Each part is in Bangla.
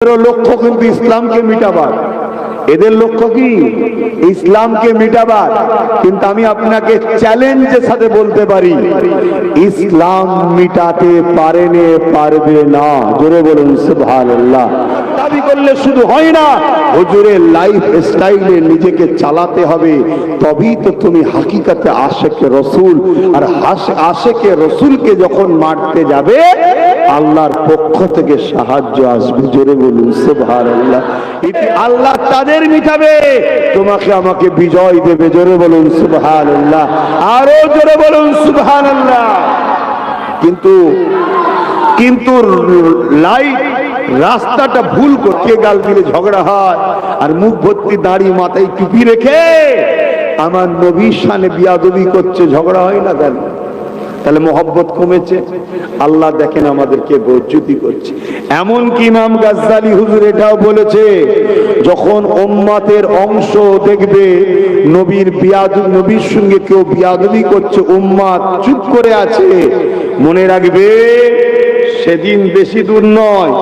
লক্ষ্য কিন্তু ইসলামকে মিটাবার, এদের লক্ষ্য কি ইসলামকে মিটাবার। কিন্তু আমি আপনাকে চ্যালেঞ্জের সাথে বলতে পারি ইসলাম মিটাতে পারবে না। জোরে বলুন সুবহানাল্লাহ। দাবি করলে শুধু হয় না, হুজুরের লাইফ স্টাইলে নিজেকে চালাতে হবে, তবেই তো তুমি হাকিকাতে আশেকে রসুল। আর আশেকে রসুলকে যখন মারতে যাবে আল্লাহর পক্ষ থেকে সাহায্য আসবে। জোরে বলুন সুবহানাল্লাহ। এটি আল্লাহ তাদের মিটাবে, তোমাকে আমাকে বিজয় দেবে। জোরে বলুন সুবহানাল্লাহ, আরো জোরে বলুন সুবহানাল্লাহ। কিন্তু লাইট রাস্তাটা ভুল করতে গাল দিলে ঝগড়া হয়, আর মুখ ভর্তি দাড়ি মাথায় টুপি রেখে আমার নবীর শানে বিয়াদবি করছে, ঝগড়া হয় না কেন? তাহলে মোহব্বত কমেছে। আল্লাহ দেখেন আমাদেরকে বেইজ্জতি করছে। এমনকি ইমাম গাজ্জালি হুজুর এটাও বলেছে, যখন উম্মতের অংশ দেখবে নবীর সঙ্গে কেউ বিয়াদবি করছে, উম্মত চুপ করে আছে, মনে রাখবে সেদিন বেশি দূর নয়,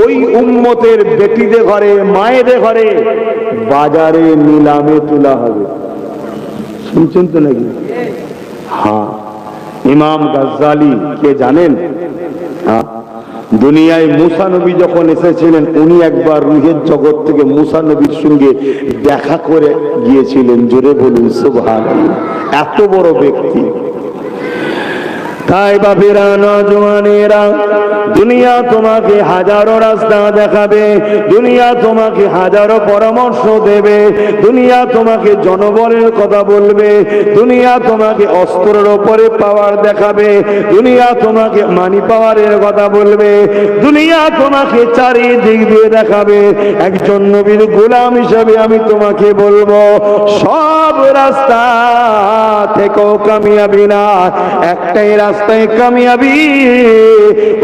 ওই উম্মতের বেটিদের ঘরে মায়েদের ঘরে বাজারে নিলামে তোলা হবে। শুনছেন তো নাকি? হ্যাঁ, ইমাম গাজ্জালি কে জানেন? দুনিয়ায় মুসা নবী যখন এসেছিলেন, উনি একবার রুহের জগৎ থেকে মুসা নবীর সঙ্গে দেখা করে গিয়েছিলেন। জোরে বলুন সুবহানাল্লাহ। এত বড় ব্যক্তি। তাই বাপেরা, নওজওয়ানেরা, দুনিয়া তোমাকে হাজারো রাস্তা দেখাবে, দুনিয়া তোমাকে হাজারো পরামর্শ দেবে, দুনিয়া তোমাকে জনবলের কথা বলবে, দুনিয়া তোমাকে অস্ত্রের উপরে পাওয়ার দেখাবে, দুনিয়া তোমাকে মানি পাওয়ারের কথা বলবে, দুনিয়া তোমাকে চারিদিক দিয়ে দেখাবে। একজন নবীর গোলাম হিসাবে আমি তোমাকে বলবো, সব রাস্তা থেকেও কামিয়াবি না, একটাই রাস্তায় কামিয়াবি।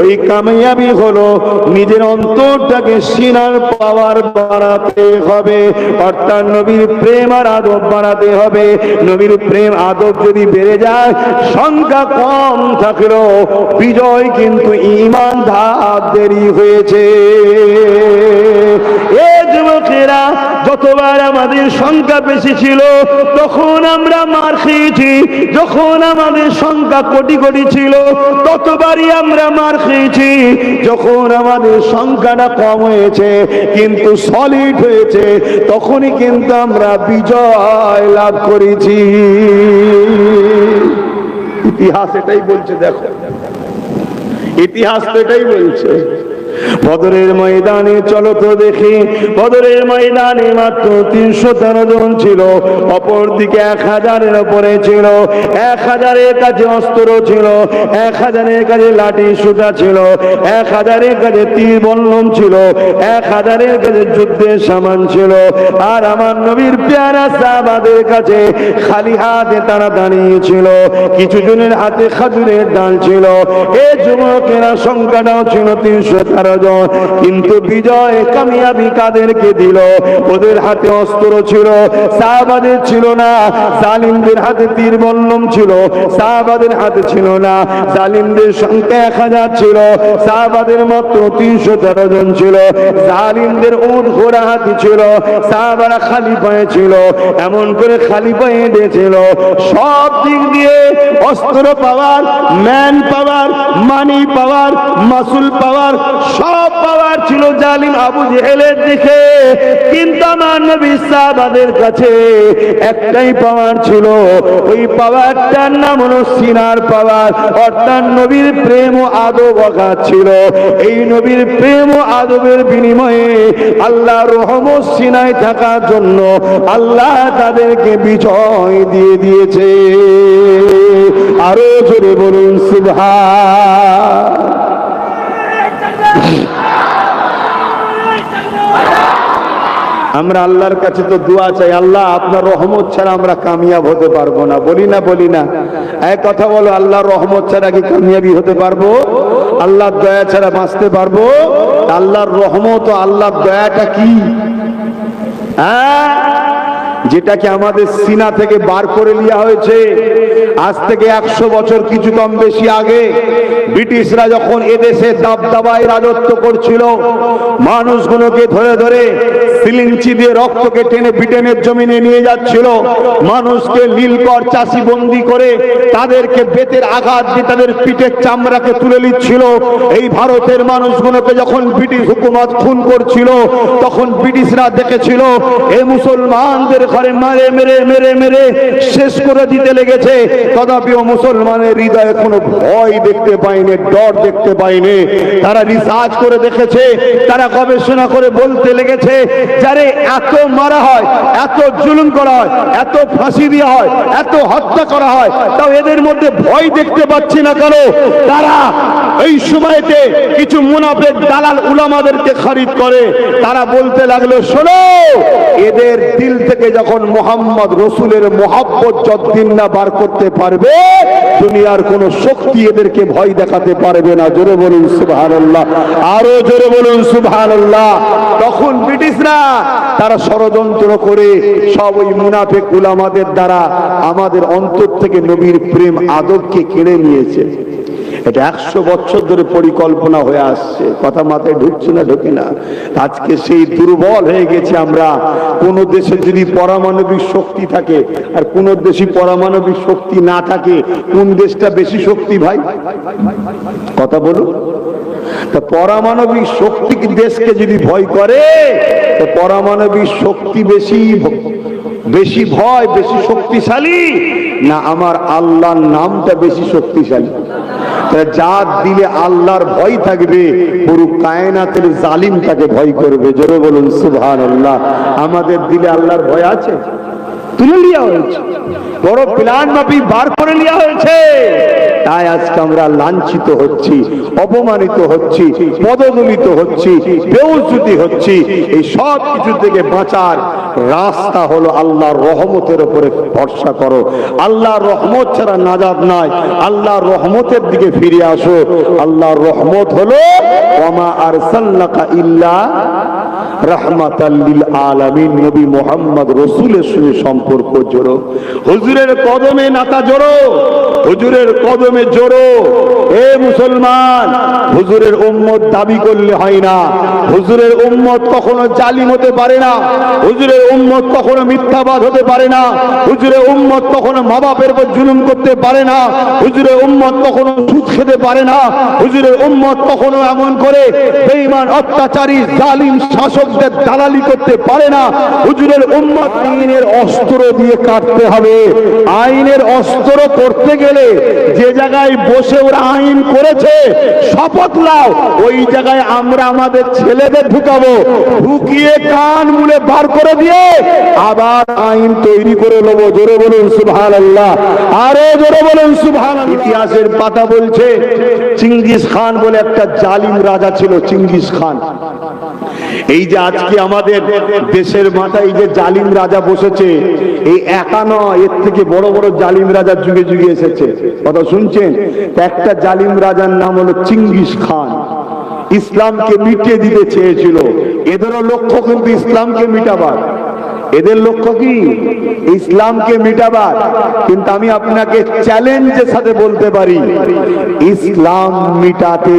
ওই কামিয়াবি হলো নিজের অন্তরটাকে সিনার পাওয়ার বাড়াতে হবে, অর্থাৎ নবীর প্রেম আর আদব বাড়াতে হবে। নবীর প্রেম আদব যদি বেড়ে যায়, সংখ্যা কম থাকলেও বিজয় কিন্তু ঈমান ধাপ দেরি হয়েছে। এ যুবকেরা, যতবার আমাদের সংখ্যা বেশি ছিল তখন আমরা মার খেয়েছি, যখন আমাদের সংখ্যা কোটি কোটি ছিল ততবারই আমরা মার খেয়েছি। যখন আমাদের সংখ্যাটা কম হয়েছে কিন্তু সলিড হয়েছে, তখনই কিন্তু আমরা বিজয় লাভ করেছি। ইতিহাস এটাই বলছে। দেখো, ইতিহাস তো এটাই বলছে। বদরের ময়দানে চলো তো দেখি, বদরের ময়দানে মাত্র 313 জন ছিল, অপর দিকে 1000-এর উপরে ছিল। 1000-এর কাছে অস্ত্র ছিল, 1000-এর কাছে লাঠি সুতা ছিল, 1000-এর কাছে তীর বল্লম ছিল, 1000-এর কাছে যুদ্ধের সামান ছিল। আর আমার নবীর পেয়ারা সাহাবাদের কাছে খালি হাতে তারা দাঁড়িয়েছিল, কিছু জনের হাতে খাজুরের ডাল ছিল। এই যুবকেরা সংখ্যাটাও ছিল 313 জন, কিন্তু বিজয় কামিয়াবি কাদেরকে দিল? ওদের হাতে অস্ত্র ছিল, সাহাবাদের ছিল না। জালিমদের হাতে তীর বল্লম ছিল, সাহাবাদের হাতে ছিল না। জালিমদের সংখ্যা 1000 ছিল, সাহাবাদের মাত্র 313 জন ছিল। জালিমদের উট ঘোড়া হাতি ছিল, সাহাবারা খালি পায়ে ছিল। এমন করে খালি পায়ে হেঁটেছিল। সব দিক দিয়ে অস্ত্র পাওয়ার, ম্যান পাওয়ার, মানি পাওয়ার, মাসুল পাওয়ার, সব পাওয়ার ছিল জালিম আবু জেহেলের দিকে। কিন্তু আমার নবী সাহাবাদের কাছে একটাই পাওয়ার ছিল, ওই পাওয়ারটার নাম হলো সিনার পাওয়ার, অর্থাৎ নবীর প্রেম ও আদব অগাধ ছিল। এই নবীর প্রেম ও আদবের বিনিময়ে আল্লাহর রহমত সিনায় থাকার জন্য আল্লাহ তাদেরকে বিজয় দিয়ে দিয়েছে। আরো জোরে বলুন সুবহান। আমরা আল্লাহর কাছে তো দোয়া চাই, আল্লাহ আপনার রহমত ছাড়া আমরা কামিয়াব হতে পারবো না। বলি না এক কথা বলো, আল্লাহর রহমত ছাড়া কি কামিয়াবি হতে পারবো? আল্লাহর দয়া ছাড়া বাঁচতে পারবো? আল্লাহর রহমত ও আল্লাহর দয়াটা কি? যেটাকে আমাদের সিনা থেকে বার করে নেওয়া হয়েছে। আজ থেকে 100 বছর কিছু কম বেশি আগে ব্রিটিশরা যখন এদেশে দাবদাবায় রাজত্ব করছিল, মানুষগুলোকে ধরে ধরে সিলিঞ্চি দিয়ে রক্তকে টেনে ব্রিটেনের জমিনে নিয়ে যাচ্ছিল, মানুষকে নীলকর চাষি বন্দি করে তাদেরকে বেতের আঘাত দিয়ে তাদের পিঠের চামড়াকে তুলে নিচ্ছিল। এই ভারতের মানুষগুলোকে যখন ব্রিটিশ হুকুমত খুন করছিল, তখন ব্রিটিশরা দেখেছিল এই মুসলমানদের ঘরে মারে মেরে মেরে মেরে শেষ করে দিতে লেগেছে, তথাপিও মুসলমানের হৃদয়ে কোনো ভয় দেখতে পায়নি, ডর দেখতে পায়নি। তারা রিসার্চ করে দেখেছে, তারা গবেষণা করে বলতে লেগেছে, যারে এত মারা হয়, এত জুলুম করা হয়, এত ফাঁসি দেওয়া হয়, এত হত্যা করা হয়, তাও এদের মধ্যে ভয় দেখতে পাচ্ছি না কেন? তারা এই সময়তে কিছু মুনাফিক দালাল উলামাদেরকে খরিদ করে তারা বলতে লাগলো, শোনো, এদের দিল থেকে যখন মুহাম্মদ রসুলের মহব্বত যতদিন না বার করতে পারবে, দুনিয়ার কোন শক্তি এদেরকে ভয় দেখাতে পারবে না। জোরে বলুন সুবহানাল্লাহ, আরো জোরে বলুন সুবহানাল্লাহ। তখন ব্রিটিশরা তারা ষড়যন্ত্র করে সব ওই মুনাফিক উলামাদের দ্বারা আমাদের অন্তর থেকে নবীর প্রেম আদবকে কেড়ে নিয়েছে। এটা 100 বছর ধরে পরিকল্পনা হয়ে আসছে, কথা মাথায় ঢুকছে না, ঢোকে না। আজকে সেই দুর্বল হয়ে গেছে আমরা। কোন দেশে যদি পারমাণবিক শক্তি থাকে আর কোন দেশে পারমাণবিক শক্তি না থাকে, কোন দেশটা বেশি শক্তি ভাই? কথা বলুন। তা পারমাণবিক শক্তি দেশকে যদি ভয় করে, তো পারমাণবিক শক্তি বেশি ভয়, বেশি শক্তিশালী না আমার আল্লাহর নামটা বেশি শক্তিশালী? যার দিলে আল্লাহর ভয় থাকবে, পুরো কায়নাতের জালিম তাকে ভয় করবে। জোরে বলুন সুবহানাল্লাহ। আমাদের দিলে আল্লাহর ভয় আছে? তুলে নেওয়া হয়েছে, বড় প্ল্যান মাফিক বার করে নেওয়া হয়েছে। তাই আজকে আমরা লাঞ্ছিত হচ্ছি, অপমানিত হচ্ছি, পদদলিত হচ্ছি, বেউজ্জতি হচ্ছি। এই সব কিছু থেকে বাঁচার রাস্তা হলো আল্লাহর রহমতের উপরে ভরসা করো। আল্লাহর রহমত ছাড়া নাজাত নাই। আল্লাহর রহমতের দিকে ফিরে আসো। আল্লাহর রহমত হলো ওয়ামা আরসালনাকা ইল্লা রাহমাতাল লিল আলামিন। নবী মুহাম্মদ রাসূলের সঙ্গে সম্পর্ক জোড়ো, হুজুরের কদমে নাতা জোড়ো, হুজুরের কদমে জোড়ো। এ মুসলমান, হুজুরের উম্মত দাবি করলে হয় না। হুজুরের উম্মত কখনো জালিম হতে পারে না। হুজুরের উম্মত কখনো মিথ্যাবাদ হতে পারে না। হুজুরের উম্মত কখনো মা বাপের উপর জুলুম করতে পারে না। হুজুরের উম্মত কখনো সুদ খেতে পারে না। হুজুরের উম্মত কখনো এমন করে বেঈমান অত্যাচারী জালিম শাসকদের দালালি করতে পারে না। হুজুরের উম্মত আইনের অস্ত্র দিয়ে কাটতে হবে। আইনের অস্ত্র করতে গেলে যে জায়গায় বসে ওরা আইন করেছে, শপথ নাও ওই জায়গায় আমরা আমাদের ছেলেদের ঢুকাবো, ঢুকিয়ে কান মুলে বার করে দিয়ে আবার আইন তৈরি করে নেবো। জোরে বলুন সুবহানাল্লাহ, আরো জোরে বলুন সুবহানাল্লাহ। ইতিহাসের পাতা বলছে চিঙ্গিস খান বলে একটা জালিম রাজা ছিল। চিঙ্গিস খান, এই যে আজকে আমাদের দেশের মাথায় যে জালিম রাজা বসেছে, এই একা নয়, এর থেকে বড় বড় জালিম রাজা যুগে যুগে এসেছে। কথা শুনছেন? একটা জালিম রাজার নাম হলো চিঙ্গিস খান। ইসলামকে মিটিয়ে দিতে চেয়েছিল। এদেরও লক্ষ্য কিন্তু ইসলামকে মিটাবার। এদের লক্ষ্য কি? ইসলামকে মিটাবার। কিন্তু আমি আপনাকে চ্যালেঞ্জের সাথে বলতে পারি, ইসলাম মিটাতে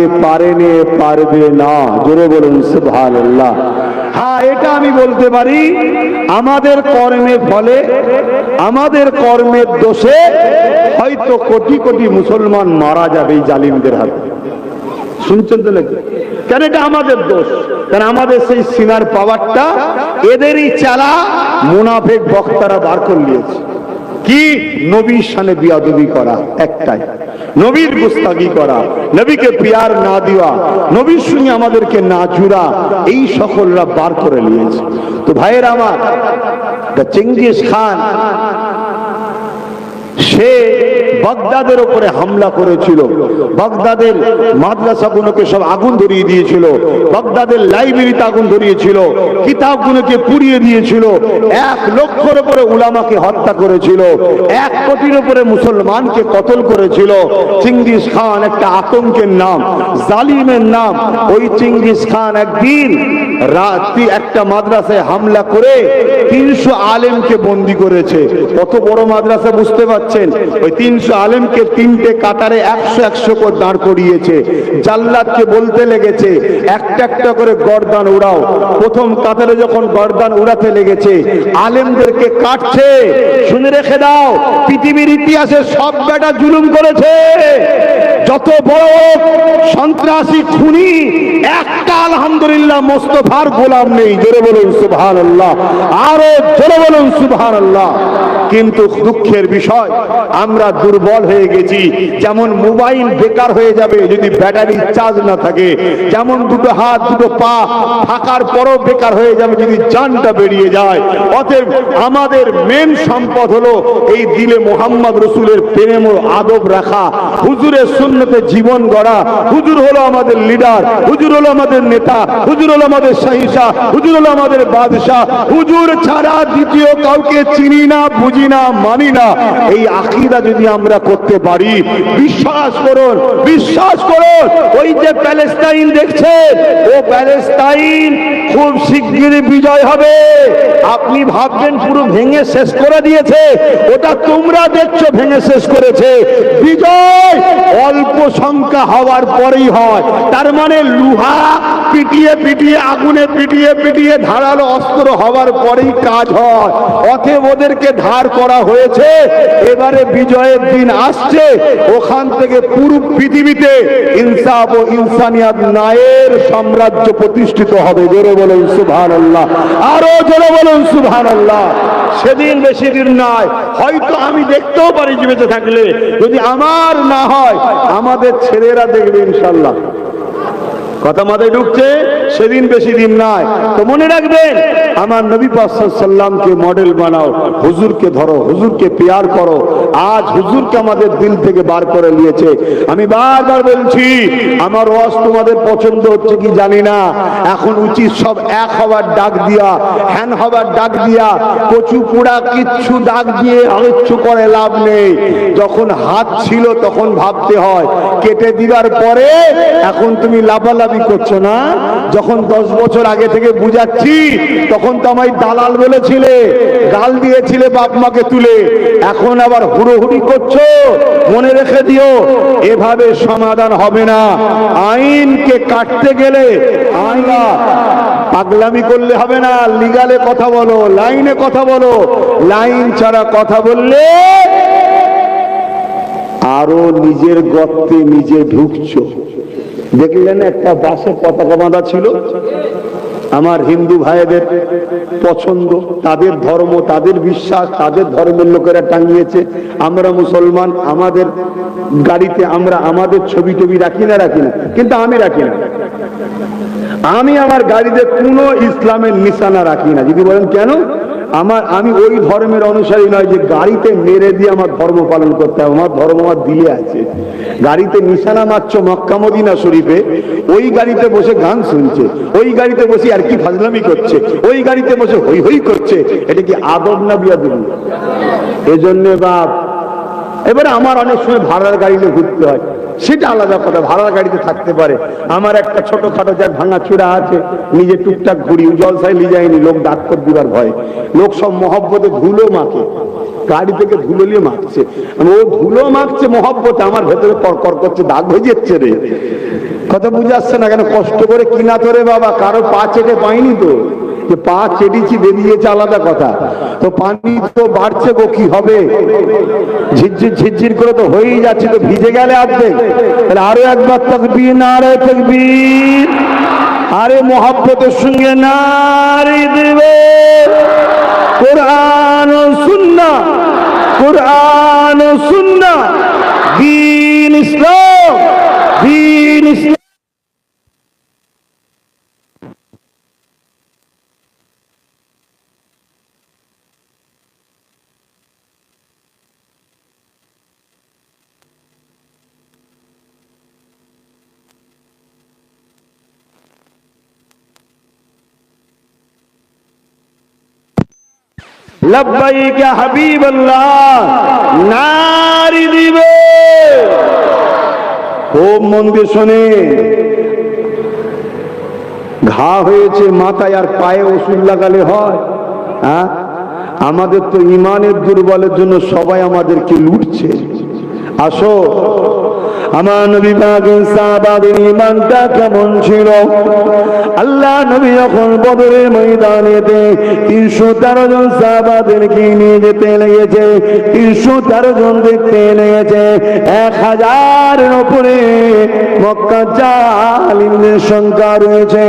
পারবে না। জোরে বলুন সুবহানাল্লাহ। হ্যাঁ, এটা আমি বলতে পারি, আমাদের কর্মের ফলে, আমাদের কর্মের দোষে হয়তো কোটি কোটি মুসলমান মারা যাবে এই জালিমদের হাতে। শুনছেন তো নাকি? কেন এটা আমাদের দোষ? কারণ আমাদের সেই সিনার পাওয়ারটা এদেরই চালা মুনাফিক বক্তারা বার করে নিয়েছে। কি? নবীর শানে বিয়াদবি করা, একটাই, নবীর গুস্তাগি করা, নবীকে পিয়ার না দেওয়া, নবীর সঙ্গে আমাদেরকে না জুড়া, এই সকলরা বার করে নিয়েছে। তো ভাইয়ের আমার, চিঙ্গিস খান সে বাগদাদের উপরে হামলা করেছিল। বাগদাদের মাদ্রাসাগুলোকে সব আগুন ধরিয়ে দিয়েছিল। বাগদাদের লাইব্রেরিতে আগুন ধরিয়েছিল। কিতাবগুলোকে পুড়িয়ে দিয়েছিল। 1 লক্ষের উপরে উলামাকে হত্যা করেছিল। 1 কোটির উপরে মুসলমানকে কতল করেছিল। চিঙ্গিস খান একটা আতঙ্কের নাম, জালিমের নাম। ওই চিঙ্গিস খান একদিন রাতে একটা মাদ্রাসায় হামলা করে 300 আলেমকে বন্দী করেছে। কত বড় মাদ্রাসা বুঝতে পারছেন? ওই 300 আলেমকে 3টে কাতারে 100 করে দাঁড় করিয়েছে। জাল্লাদকে বলতে লেগেছে একটা একটা করে গর্দান উড়াও। প্রথম কাতারে যখন গর্দান উড়াতে লেগেছে আলেমদেরকে কাটছে। শুনে রেখে দাও, পৃথিবীর ইতিহাসে সব বেটা জুলুম করেছে। যত বড় সন্ত্রাসী খুনি একটা আলহামদুলিল্লাহ মোস্তফার গোলাম নেই। জোরে বলুন সুবহানাল্লাহ, আরো জোরে বলুন সুবহানাল্লাহ। কিন্তু দুঃখের বিষয় আমরা দুর্বল হয়ে গেছি। যেমন মোবাইল বেকার হয়ে যাবে যদি ব্যাটারি চার্জ না থাকে, যেমন দুটো হাত দুটো পা থাকার পরও বেকার হয়ে যাবে যদি জানটা বেরিয়ে যায়। অতএব আমাদের মেন সম্পদ হলো এই দিলে মোহাম্মদ রসুলের প্রেম ও আদব রাখা, হুজুরের সুন্নতে জীবন গড়া। হুজুর হলো আমাদের লিডার, হুজুর হলো আমাদের নেতা, হুজুর হলো আমাদের শাহিশা, হুজুর হলো আমাদের বাদশাহ। হুজুর ছাড়া দ্বিতীয় কাউকে চিনি না, বুঝি না, মানি না। এই আকীদা যদি আমরা করতে পারি, বিশ্বাস করুন, বিশ্বাস করুন, ওই যে প্যালেস্টাইন দেখছেন, ও প্যালেস্টাইন খুব শিগগিরই বিজয় হবে। আপনি ভাববেন পুরো ভেঙে শেষ করে দিয়েছে, ওটা তোমরা দেখছো ভেঙে শেষ করেছে। বিজয় অল্প সংখ্যা হওয়ার পরেই হয়। তার মানে লোহা পিটিয়ে পিটিয়ে, আগুনে পিটিয়ে পিটিয়ে ধারালো অস্ত্র হওয়ার পরেই কাজ হয়। অতএব ওদেরকে ধার করা হয়েছে। এবারে বিজয়ের দিন আসছে, ওখান থেকে পুরো পৃথিবীতে ইনসাফ ও ইনসানিয়াত ন্যায়ের সাম্রাজ্য প্রতিষ্ঠিত হবে। জোরে বলুন সুবহানাল্লাহ, আরো জোরে বলুন সুবহানাল্লাহ। সেদিন বেশি দিন নয়, হয়তো আমি দেখতেও পারি বেঁচে থাকলে। যদি আমার না হয়, আমাদের ছেলেরা দেখবে ইনশাল্লাহ। কথা মাথায় ঢুকছে? সেদিন বেশি দিন নয়। তো মনে রাখবেন, আমার নবী পাক সাল্লাল্লাহু আলাইহি ওয়াসাল্লামকে মডেল বানাও, হুজুরকে ধরো, হুজুরকে পেয়ার করো। আজ হুজুরকে আমাদের দিল থেকে বার করে নিয়েছে। আমি বারবার বলছি, আমার ওয়াজ তোমাদের পছন্দ হচ্ছে কি জানি না। এখন উচিত সব এক হওয়ার ডাক দিয়া, হ্যান হওয়ার ডাক দিয়া, কচু পোড়া কিচ্ছু ডাক দিয়ে আলোচ্য করে লাভ নেই। যখন হাত ছিল তখন ভাবতে হয়, কেটে দিবার পরে এখন তুমি লাফালাফি করছো না। যখন 10 বছর আগে থেকে বুঝাচ্ছি, তখন তো আমায় দালাল বলেছিলে, গাল দিয়েছিলে বাপ মাকে তুলে। এখন আবার হুড়োহুড়ি করছো। মনে রেখে দিও, এভাবে সমাধান হবে না। আইনকে কাটতে গেলে আইনা পাগলামি করলে হবে না। লিগালে কথা বলো, লাইনে কথা বলো। লাইন ছাড়া কথা বললে আরো নিজের গর্তে নিজে ঢুকছো। দেখলেন একটা বাসে পতাকা বাঁধা ছিল, আমার হিন্দু ভাইদের পছন্দ, তাদের ধর্ম, তাদের বিশ্বাস, তাদের ধর্মের লোকেরা টাঙিয়েছে। আমরা মুসলমান, আমাদের গাড়িতে আমরা আমাদের ছবি টবি রাখি না, কিন্তু আমি রাখি না। আমি আমার গাড়িতে কোনো ইসলামের নিশানা রাখি না। যদি বলেন কেন? আমি ওই ধর্মের অনুসারী নয় যে গাড়িতে মেরে দিয়ে আমার ধর্ম পালন করতে হবে। আমার ধর্ম আমার দিলে আছে। গাড়িতে নিশানা মারছ মক্কা মদিনা শরীফে, ওই গাড়িতে বসে গান শুনছে, ওই গাড়িতে বসে আর কি ফাজলামি করছে, ওই গাড়িতে বসে হই হই করছে। এটা কি আদব না বিয়াদবি? এজন্য বাপ, এবারে আমার অনেক সময় ভাড়ার গাড়িতে ঘুরতে হয়, সেটা আলাদা কথা, ভাড়ার গাড়িতে থাকতে পারে। আমার একটা ছোটখাটো যার ভাঙা চূড়া আছে, নিজে টুকটাক ঘুরি, জলসায় নিয়ে যায়নি, লোক ডাক করে দিবার ভয়। লোক সব মহব্বতে ধুলো মাখে, গাড়ি থেকে ধুলো নিয়ে মাখছে। ও ধুলো মাখছে মহব্বতে, আমার ভেতরে করকর করছে, দাগ হয়ে যাচ্ছে রে। কথা বুঝে আসছে না কেন? কষ্ট করে কিনা তোরে বাবা, কারো পা চেটে পাইনি তো, যে পা চেটেছি বেরিয়েছে আলাদা কথা। তো পানি তো বাড়ছে গো, কি হবে? ঝিরঝির ঝিরঝির করে তো হয়েই যাচ্ছে, তো ভিজে গেলে অর্ধেক। তাহলে আরো একবার তাকবীর, নারে তাকবীর, আরে মোহাব্বতের সঙ্গে নারে দেবে। কোরআন ও সুন্নাহ, কোরআন ও সুন্নাহ, দ্বীন ইসলাম, দ্বীন ইসলাম। লব্বাইক ইয়া হাবিবাল্লাহ, নারী দিবে। খুব মন দিয়ে শোনে, ঘা হয়েছে মাথায় আর পায়ে ওষুধ লাগালে হয়? হ্যাঁ, আমাদের তো ইমানের দুর্বলের জন্য সবাই আমাদেরকে লুটছে। আসো, আমার নবী পাকের সাহাবাদের ঈমানটা কেমন ছিল? আল্লাহ নবী যখন বদরের ময়দানেতে 313 জন সাহাবাদেরকে নিয়ে যেতে লেগেছে, 313 জন দেখতে লেগেছে, 1000-এর উপরে মক্কা জালিমদের সংখ্যা রয়েছে,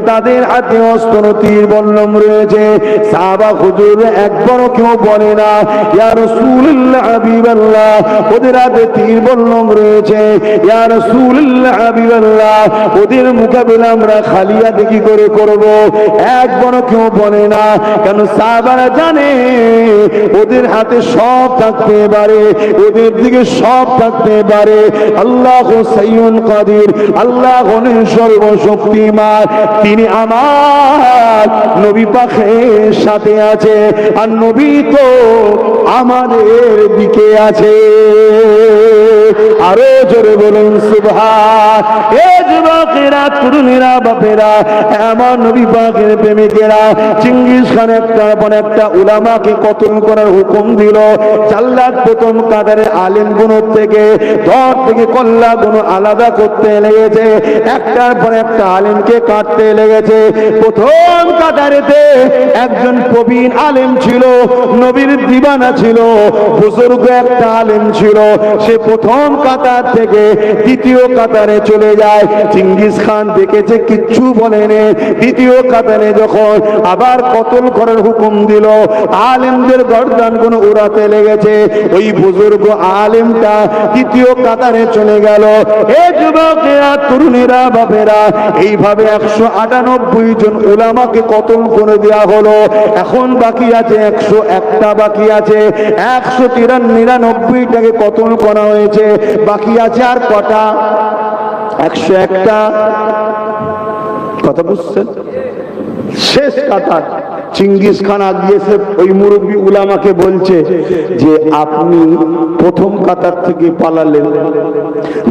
তাদের হাতে অস্ত্র তীর বল্লম রয়েছে। সাহাবা হুজুর একবারও কেউ বলে না ইয়া রাসূলুল্লাহ হাবিবাল্লাহ ওদের হাতে তীর বল্লম রয়েছে, ইয়া রাসূলুল্লাহ হাবিবাল্লাহ ওদের মোকাবিলা আমরা খালি হাতে কি করে করব? একবারও কেউ বলে না। কেন? সাহাবারা জানে ওদের হাতে সব থাকতে পারে, ওদের দিকে সব থাকতে পারে। আল্লাহু সাইয়্যুন কাদির, আল্লাহ হলেন সর্বশক্তিমান, তিনি আমার নবী পাকের সাথে আছে, আর নবী তো আমাদের দিকে আছে। আরো জোরে বলুন সুবহান। এ যুবকেরা, তরুণীরা, বাপেরা, আমার নবী পাকের প্রেমিকেরা, চিঙ্গিস খান একটার পর একটা উলামাকে কতল করার হুকুম দিল। জাল্লাদ প্রথম কাতারে আলেম গুণর থেকে ধর থেকে কল্লা গুণ আলাদা করতে লেগেছে, একটার পর একটা আলেমকে কাটতে লেগেছে। প্রথম কাতারেতে একজন প্রবীণ আলেম ছিল, নবীর দিবানা ছিল, বুজুর্গ একটা আলেম ছিল, সে প্রথম কাতার থেকে দ্বিতীয় কাতারে চলে যায়। চিঙ্গিস খান দেখেছে, কিচ্ছু বলেনি। দ্বিতীয় কাতারে যখন আবার কতল করার হুকুম দিল, আলেমদের গর্দান গুলো উড়াতে লেগেছে, ওই বুজুর্গ আলেমটা দ্বিতীয় কাতারে চলে গেল। এ যুবকেরা, তরুণীরা, বাপেরা, এইভাবে 198 জন উলামাকে কতল করে দেওয়া হলো। এখন বাকি আছে 101টা বাকি আছে, 193টাকে কতল করা হয়েছে, বাকি আছে আর কটা? 101টা। কথা বুঝছেন? শেষ কাতার। চিঙ্গিস খান আগিয়েছে, ওই মুরব্বী উলামাকে বলছে যে আপনি প্রথম কাতার থেকে পালালেন,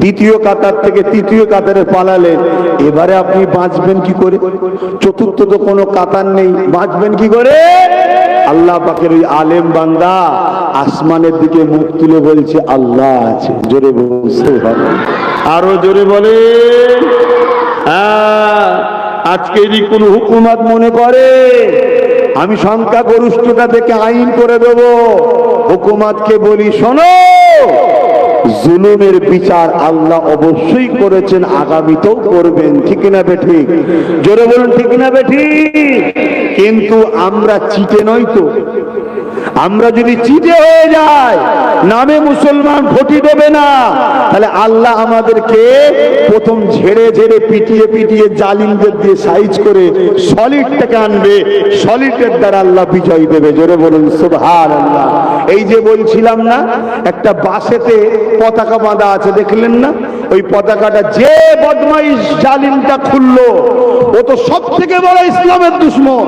দ্বিতীয় কাতার থেকে তৃতীয় কাতারে পালালেন, এবারে আপনি বাঁচবেন কি করে? চতুর্থ তো কোনো কাতার নেই, বাঁচবেন কি করে? আল্লাহ পাকের ওই আলেম বান্দা আসমানের দিকে মুখ তুলে বলছে আল্লাহ আছে। জোরে বলতে হবে, আরো জোরে বলে। আজকে যদি কোন হুকুমত মনে করে আমি সংখ্যাগরিষ্ঠতা থেকে আইন করে দেব, হুকুমতকে বলি শোনো, জুলুমের বিচার আল্লাহ অবশ্যই করেছেন, আগামীতেও করবেন। ঠিক না বেঠিক? জোরে বলুন ঠিক না বেঠিক? কিন্তু আমরা চিটে নই তো। আমরা যদি চিটে হয়ে যায়, নামে মুসলমান ভোটি দেবে না, তাহলে আল্লাহ আমাদেরকে প্রথম ঝেড়ে ঝেড়ে পিটিয়ে পিটিয়ে জালিমদের দিয়ে সাইজ করে সলিডটাকে আনবে, সলিডের দ্বারা আল্লাহ বিজয় দেবে। জোরে বলুন সুবহানাল্লাহ। এই যে বলছিলাম না, একটা বাসেতে পতাকা বাঁধা আছে, দেখলেন না? ওই পতাকাটা যে বদমাইশ জালিমটা খুললো, ও তো সব থেকে বড় ইসলামের দুশমন।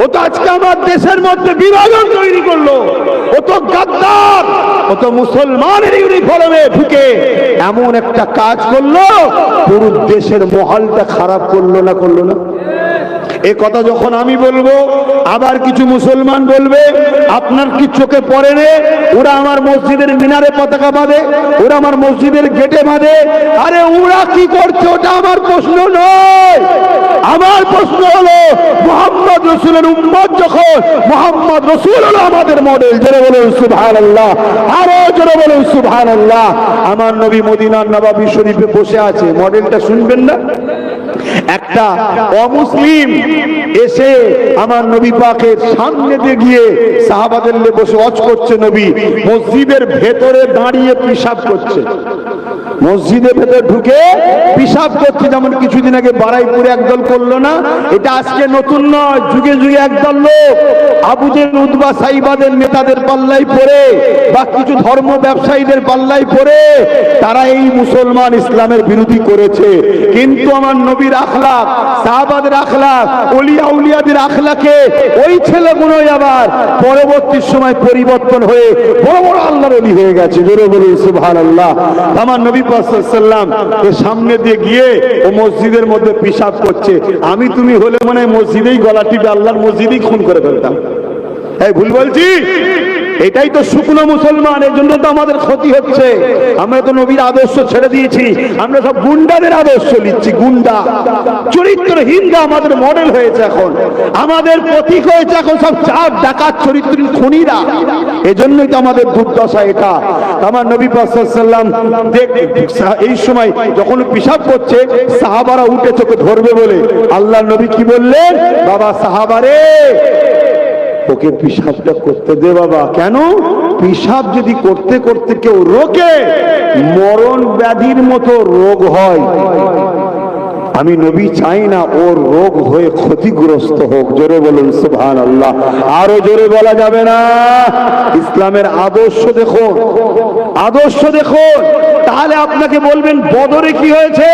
ও তো আজকে আমার দেশের মধ্যে বিভাজন তৈরি করলো। ও তো গাদ্দার, ও তো মুসলমানের ইউনিফর্মে ঢুকে এমন একটা কাজ করলো, পুরো দেশের মহলটা খারাপ করলো না? করলো না? এ কথা যখন আমি বলবো, আবার কিছু মুসলমান বলবে আপনার কি চোখে পড়ে নে, ওরা আমার মসজিদের মিনারে পতাকা বাঁধে, ওরা আমার মসজিদের গেটে বাঁধে। আরে ওরা কি করছে ওটা আমার প্রশ্ন নয়। আমার প্রশ্ন হলো, মুহাম্মদ রাসূলের উম্মত যখন, মুহাম্মদ রাসূল হলো আমাদের মডেল। জোরে বলুন সুবহানাল্লাহ, আরো জোরে বলুন সুবহানাল্লাহ। আমার নবী মদিনার নববী শরীফে বসে আছে, মডেলটা শুনবেন না? একটা অমুসলিম এসে আমার নবী পাকের সামনে দিয়ে গিয়ে সাহাবাদের নিয়ে বসে ওয়াজ করছে। নবী মসজিদের ভেতরে দাঁড়িয়ে পিশাব করছে, মসজিদের ভেতরে ঢুকে পিশাব করছে। যেমন কিছুদিন আগে বারাইপুরে একদল করলো না, এটা আজকে নতুন নয়, যুগে যুগে একদল লোক আবু জেহেল উতবা সাইবাদের নেতাদের পাল্লাই পড়ে বা কিছু ধর্ম ব্যবসায়ীদের পাল্লাই পড়ে তারা এই মুসলমান ইসলামের বিরোধী করেছে। কিন্তু আমার নবীর নবীর আখলাক, সাহাবাদের আখলাক, ওলিয়া উলিয়াদের আখলাকে ওই ছেলেগুলোই আবার পরবর্তী সময় পরিবর্তন হয়ে বড় বড় আল্লাহর ওলি হয়ে গেছে। জোরে বলুন সুবহানাল্লাহ। আমার নবী পাক সাল্লাল্লাহু আলাইহি ওয়াসাল্লাম এর সামনে দিয়ে গিয়ে ও মসজিদের মধ্যে পেশাব করছে, আমি তুমি হলে মনে হয় মসজিদেই গলা টিপে আল্লাহর মসজিদেই খুন করে ফেলতাম। এই ভুল বলছি? এটাই তো শুকনো মুসলমান, এর জন্য তো আমাদের ক্ষতি হচ্ছে। আমরা তো নবীর আদর্শ ছেড়ে দিয়েছি, আমরা সব গুন্ডাদের আদর্শ নিচ্ছি। গুন্ডা চরিত্রহীনরা আমাদের মডেল হয়েছে, এখন আমাদের প্রতীক হয়েছে এখন সব চার ডাকাত চরিত্রহীন খুনিরা। এজন্যই তো আমাদের দুর্দশা এটা। আমার নবী পাক সাল্লাল্লাহু আলাইহি ওয়াসাল্লাম এই সময় যখন পেশাব করছে, সাহাবারা উঠে চোখে ধরবে বলে আল্লাহর নবী কি বললেন, বাবা সাহাবারে ওকে পেশাবটা করতে দে বাবা। কেন? পেশাব যদি করতে করতে কেউ রোকে, মরণ ব্যাধির মতো রোগ হয়। আমি নবী চাই না ওর রোগ হয়ে ক্ষতিগ্রস্ত হোক। জোরে বলুন সুবহানাল্লাহ। আরো জোরে বলা যাবে না? ইসলামের আদর্শ দেখুন, আদর্শ দেখুন। তাহলে আপনাকে বলবেন বদরে কি হয়েছে?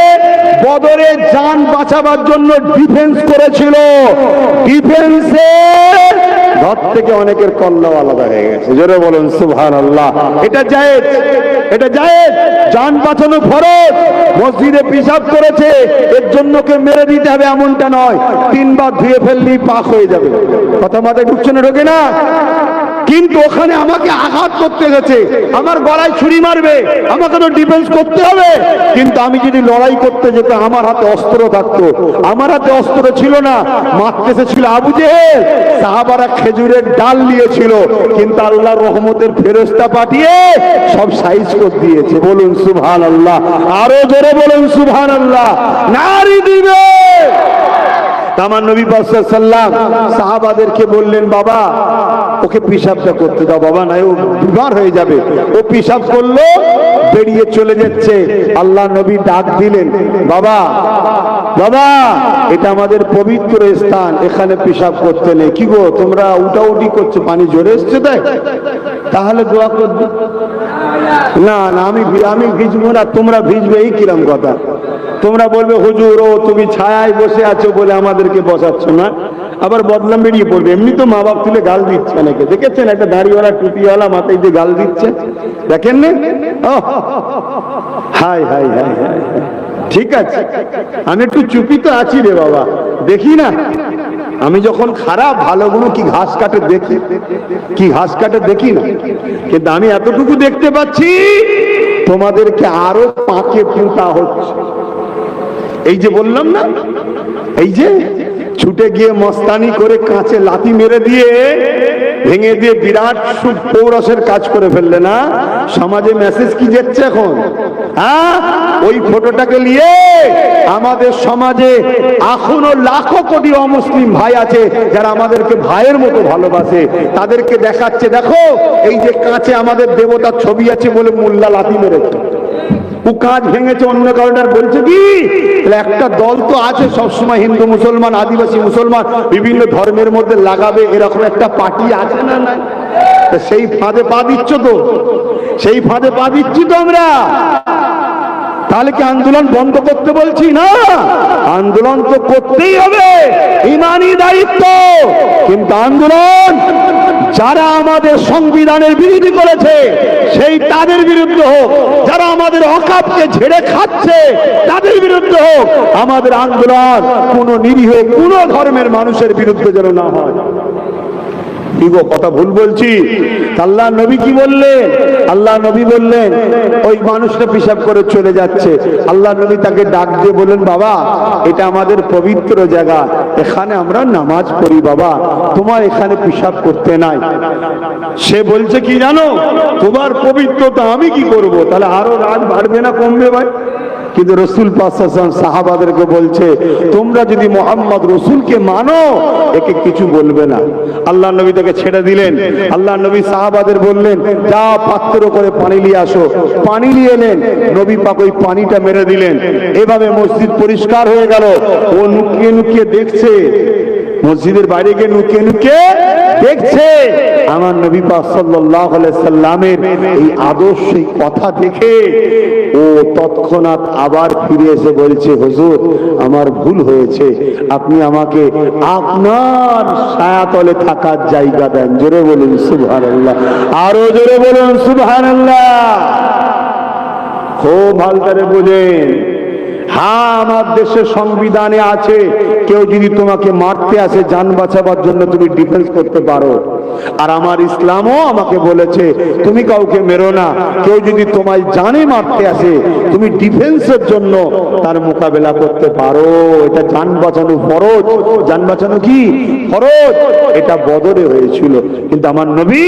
বদরে জান বাঁচাবার জন্য ডিফেন্স করেছিল, ডিফেন্সে ঘর থেকে অনেকের কল্লা আলাদা হয়ে গেছে। জোরে বলুন সুবহানাল্লাহ। এটা জায়েজ, এটা জায়েজ। জান বাঁচানো ফরজ। মসজিদে পেশাব করেছে এর জন্য কে মেরে দিতে হবে এমনটা নয়, 3 বার ধুয়ে ফেললেই পাক হয়ে যাবে। কথা মাথায় ঢুকছে না? ঢোকে না? কিন্তু ওখানে আমাকে আঘাত করতে গেছে, আমার গলায় ছুরি মারবে, আমাকে তো ডিফেন্স করতে হবে। কিন্তু আমি যদি লড়াই করতে যেতাম, আমার হাতে অস্ত্র থাকতো। আমার হাতে অস্ত্র ছিল না, মারতেছে ছিল আবু জেহেল। সাহাবারা খেজুরের ডাল নিয়েছিল, কিন্তু আল্লাহর রহমতের ফেরেশতা পাঠিয়ে সব সাইজ করে দিয়েছে। বলুন সুবহানাল্লাহ। আরো জোরে বলুন সুবহানাল্লাহ। নারী দিবে। আমার নবী পাক সাল্লাল্লাহু আলাইহি ওয়াসাল্লাম সাহাবাদেরকে বললেন, বাবা ওকে পেশাবটা করতে দাও বাবা, না ও বিমার হয়ে যাবে। ও পেশাব করলো, বেরিয়ে চলে যাচ্ছে। আল্লাহ নবী ডাক দিলেন, বাবা বাবা এটা আমাদের পবিত্র স্থান, এখানে পেশাব করতে নেই। কি গো তোমরা উঠাউঠি করছো, পানি জোরে এসছে তাই? তাহলে দোয়া করবে না। না আমি ভিজবো না, তোমরা ভিজবে, এই কিরম কথা? তোমরা বলবে হুজুর ও তুমি ছায়ায় বসে আছো বলে আমাদেরকে বসাচ্ছ না, আবার বদনাম বেরিয়ে পড়বে। এমনি তো মা বাপ তুলে গাল দিচ্ছে অনেকে, দেখেছেন? একটা দাড়িওয়ালা টুপিওয়ালা মাথায় দিয়ে গাল দিচ্ছে, দেখেন না? High high high high. ঠিক আছে, আমি একটু চুপি তো আছি রে বাবা, দেখি না? আমি যখন খারাপ ভালোগুলো কি ঘাস কাটে দেখি, কি ঘাস কাটে দেখি না? কিন্তু আমি এতটুকু দেখতে পাচ্ছি, তোমাদেরকে আরো পাকে পুঁতা হচ্ছে। এই যে বললাম না, এই যে ছুটে গিয়ে মস্তানি করে কাঁচে লাথি মেরে দিয়ে ভেঙে দিয়ে বিরাট পৌরসের কাজ করে ফেললে না? সমাজে মেসেজ কি যাচ্ছে এখন? হ্যাঁ, ওই ফটোটাকে নিয়ে আমাদের সমাজে এখনো লাখো কোটি অমুসলিম ভাই আছে যারা আমাদেরকে ভাইয়ের মতো ভালোবাসে। তাদেরকে দেখাচ্ছে, দেখো এই যে কাঁচে আমাদের দেবতার ছবি আছে বলে মোল্লা লাথি মেরেছে, ও কাজ ভেঙেছে। অন্য কারণে বলছে কি, একটা দল তো আছে সবসময় হিন্দু মুসলমান আদিবাসী মুসলমান বিভিন্ন ধর্মের মধ্যে লাগাবে, এরকম একটা পার্টি আছে না? না, সেই ফাঁদে পা দিচ্ছ তো, সেই ফাঁদে পা দিচ্ছি তো আমরা। তাহলে কি আন্দোলন বন্ধ করতে বলছি? না, আন্দোলন তো করতেই হবে, ইমানি দায়িত্ব। কিন্তু আন্দোলন যারা আমাদের সংবিধানের বিরোধী করেছে সেই তাদের বিরুদ্ধে হোক, যারা আমাদের অকাপকে ঝেড়ে খাচ্ছে তাদের বিরুদ্ধে হোক। আমাদের আন্দোলন কোন নিরীহ কোন ধর্মের মানুষের বিরুদ্ধে যেন না হয়। কথা ভুল বলছি? আল্লাহ নবী কি বললেন? আল্লাহ নবী বললেন ওই মানুষটা পেশাব করে চলে যাচ্ছে, আল্লাহ নবী তাকে ডাক দিয়ে বললেন, বাবা এটা আমাদের পবিত্র জায়গা, এখানে আমরা নামাজ পড়ি, বাবা তোমার এখানে পেশাব করতে নাই। সে বলছে কি জানো, তোমার পবিত্রতা আমি কি করব? তাহলে আরো রাগ বাড়বে না কমবে ভাই? কিন্তু রসুল পাক সাল্লাল্লাহু আলাইহি ওয়াসাল্লাম সাহাবাদেরকে বলছে, তোমরা যদি মুহাম্মদ রসুলকে মানো একে কিছু বলবে না। আল্লাহ নবী তাকে ছেড়ে দিলেন। আল্লাহ নবী সাহাবাদের বললেন, যা পাত্র করে পানি নিয়ে আসো। পানি নিয়ে এলেন, নবী পাক ওই পানিটা মেরে দিলেন। এভাবে মসজিদ পরিষ্কার হয়ে গেল। ও নুকিয়ে নুকিয়ে দেখছে, মসজিদের বাইরে গিয়ে নুকিয়ে নুকিয়ে দেখছে আমার নবী পাক সাল্লাল্লাহু আলাইহি সাল্লামের এই আদর্শ কথা দেখে ও তৎক্ষণাৎ আবার ফিরে এসে বলছে, হুজুর আমার ভুল হয়েছে, আপনি আমাকে আপনার ছায়াতলে থাকার জায়গা দেন। জোরে বলুন সুবহানাল্লাহ, আরো জোরে বলুন সুবহানাল্লাহ। খুব ভালো করে বুঝেন, হ্যাঁ আমার দেশের সংবিধানে আছে কেউ যদি তোমাকে মারতে আসে জান বাঁচাবার জন্য তুমি ডিফেন্স করতে পারো, আর আমার ইসলামও আমাকে বলেছে তুমি কাউকে মেরো না, কেউ যদি তোমায় জানে মারতে আসে তুমি ডিফেন্সের জন্য তার মোকাবেলা করতে পারো। এটা জান বাঁচানো ফরজ, জান বাঁচানো কি ফরজ, এটা বদরে হয়েছিল। কিন্তু আমার নবী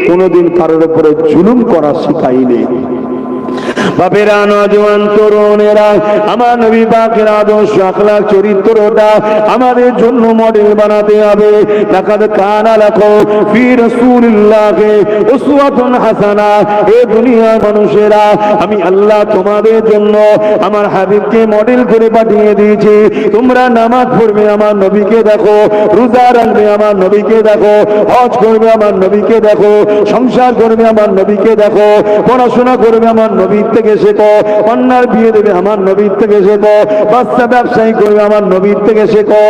কোনোদিন কারোর উপরে জুলুম করা শিখাইনি। বাপেরা, নওজোয়ান তরুণেরা, আমার নবী পাকের আদর্শ আখলাক চরিত্রটা আমাদের জন্য মডেল বানাতে হবে। লাকাদ কানা লাকুম ফি রাসূলিল্লাহি উসওয়াতুন হাসানা। এ দুনিয়ার মানুষেরা, আমি আল্লাহ তোমাদের জন্য আমার হাবিবকে মডেল করে পাঠিয়ে দিয়েছি। তোমরা নামাজ পড়বে আমার নবীকে দেখো, রোজা রাখবে আমার নবীকে দেখো, হজ করবে আমার নবীকে দেখো, সংসার করবে আমার নবীকে দেখো, পড়াশোনা করবে আমার নবীর থেকে শেখো, কন্যার বিয়ে দেবে আমার নবীর থেকে শেখো, বাচ্চা ব্যবসায়ী করবে আমার নবীর থেকে শেখো।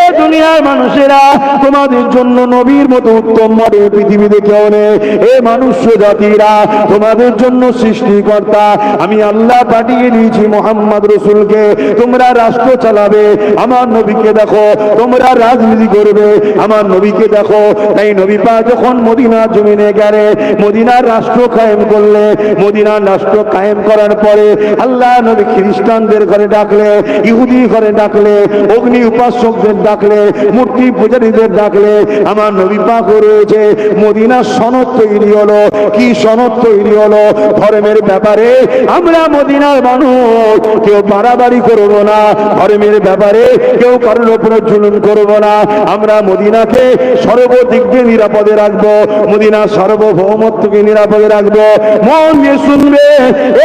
এ দুনিয়ার মানুষেরা, তোমাদের জন্য নবীর মতো উত্তম মডেল পৃথিবীতে কেউ নেই। এ মানুষ জাতিরা, তোমাদের জন্য সৃষ্টিকর্তা আমি আল্লাহ পাঠিয়ে দিয়েছি মোহাম্মদ রসুলকে। তোমরা রাষ্ট্র চালাবে আমার নবীকে দেখো, তোমরা রাজনীতি করবে আমার নবীকে দেখো। তাই নবী পাক যখন মদিনার জমিনে গেলে, মদিনার রাষ্ট্র কায়েম করলে, মদিনার রাষ্ট্র কায়েম করার পরে আল্লাহ নবী খ্রিস্টানদের ঘরে ডাকলে, ইহুদি ঘরে ডাকলে, অগ্নি উপাসকদের ডাকলে, মূর্তি পূজারীদের ডাকলে। আমার নবী পাক রয়েছে মদিনার সনদ তৈরি হলো। কি সনদ তৈরি হলো? ধর্মের ব্যাপারে আমরা মদিনার মানুষ কেউ বাড়াবাড়ি করব না, ধর্মের ব্যাপারে কেউ কারোর উপরে জুলুম করব না। আমরা মদিনাকে সর্বদিক দিয়ে নিরাপদে রাখবো, মদিনার সার্বভৌমত্বকে নিরাপদে রাখবো। মন দিয়ে শুনবে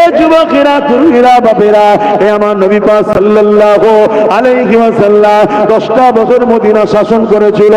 এ যুবকেরা, তরুণীরা, বাপেরা, এ আমার নবী পাক সাল্লাল্লাহু আলাইহি ওয়াসাল্লাম 10টা বছর মদিনা শাসন করেছিল।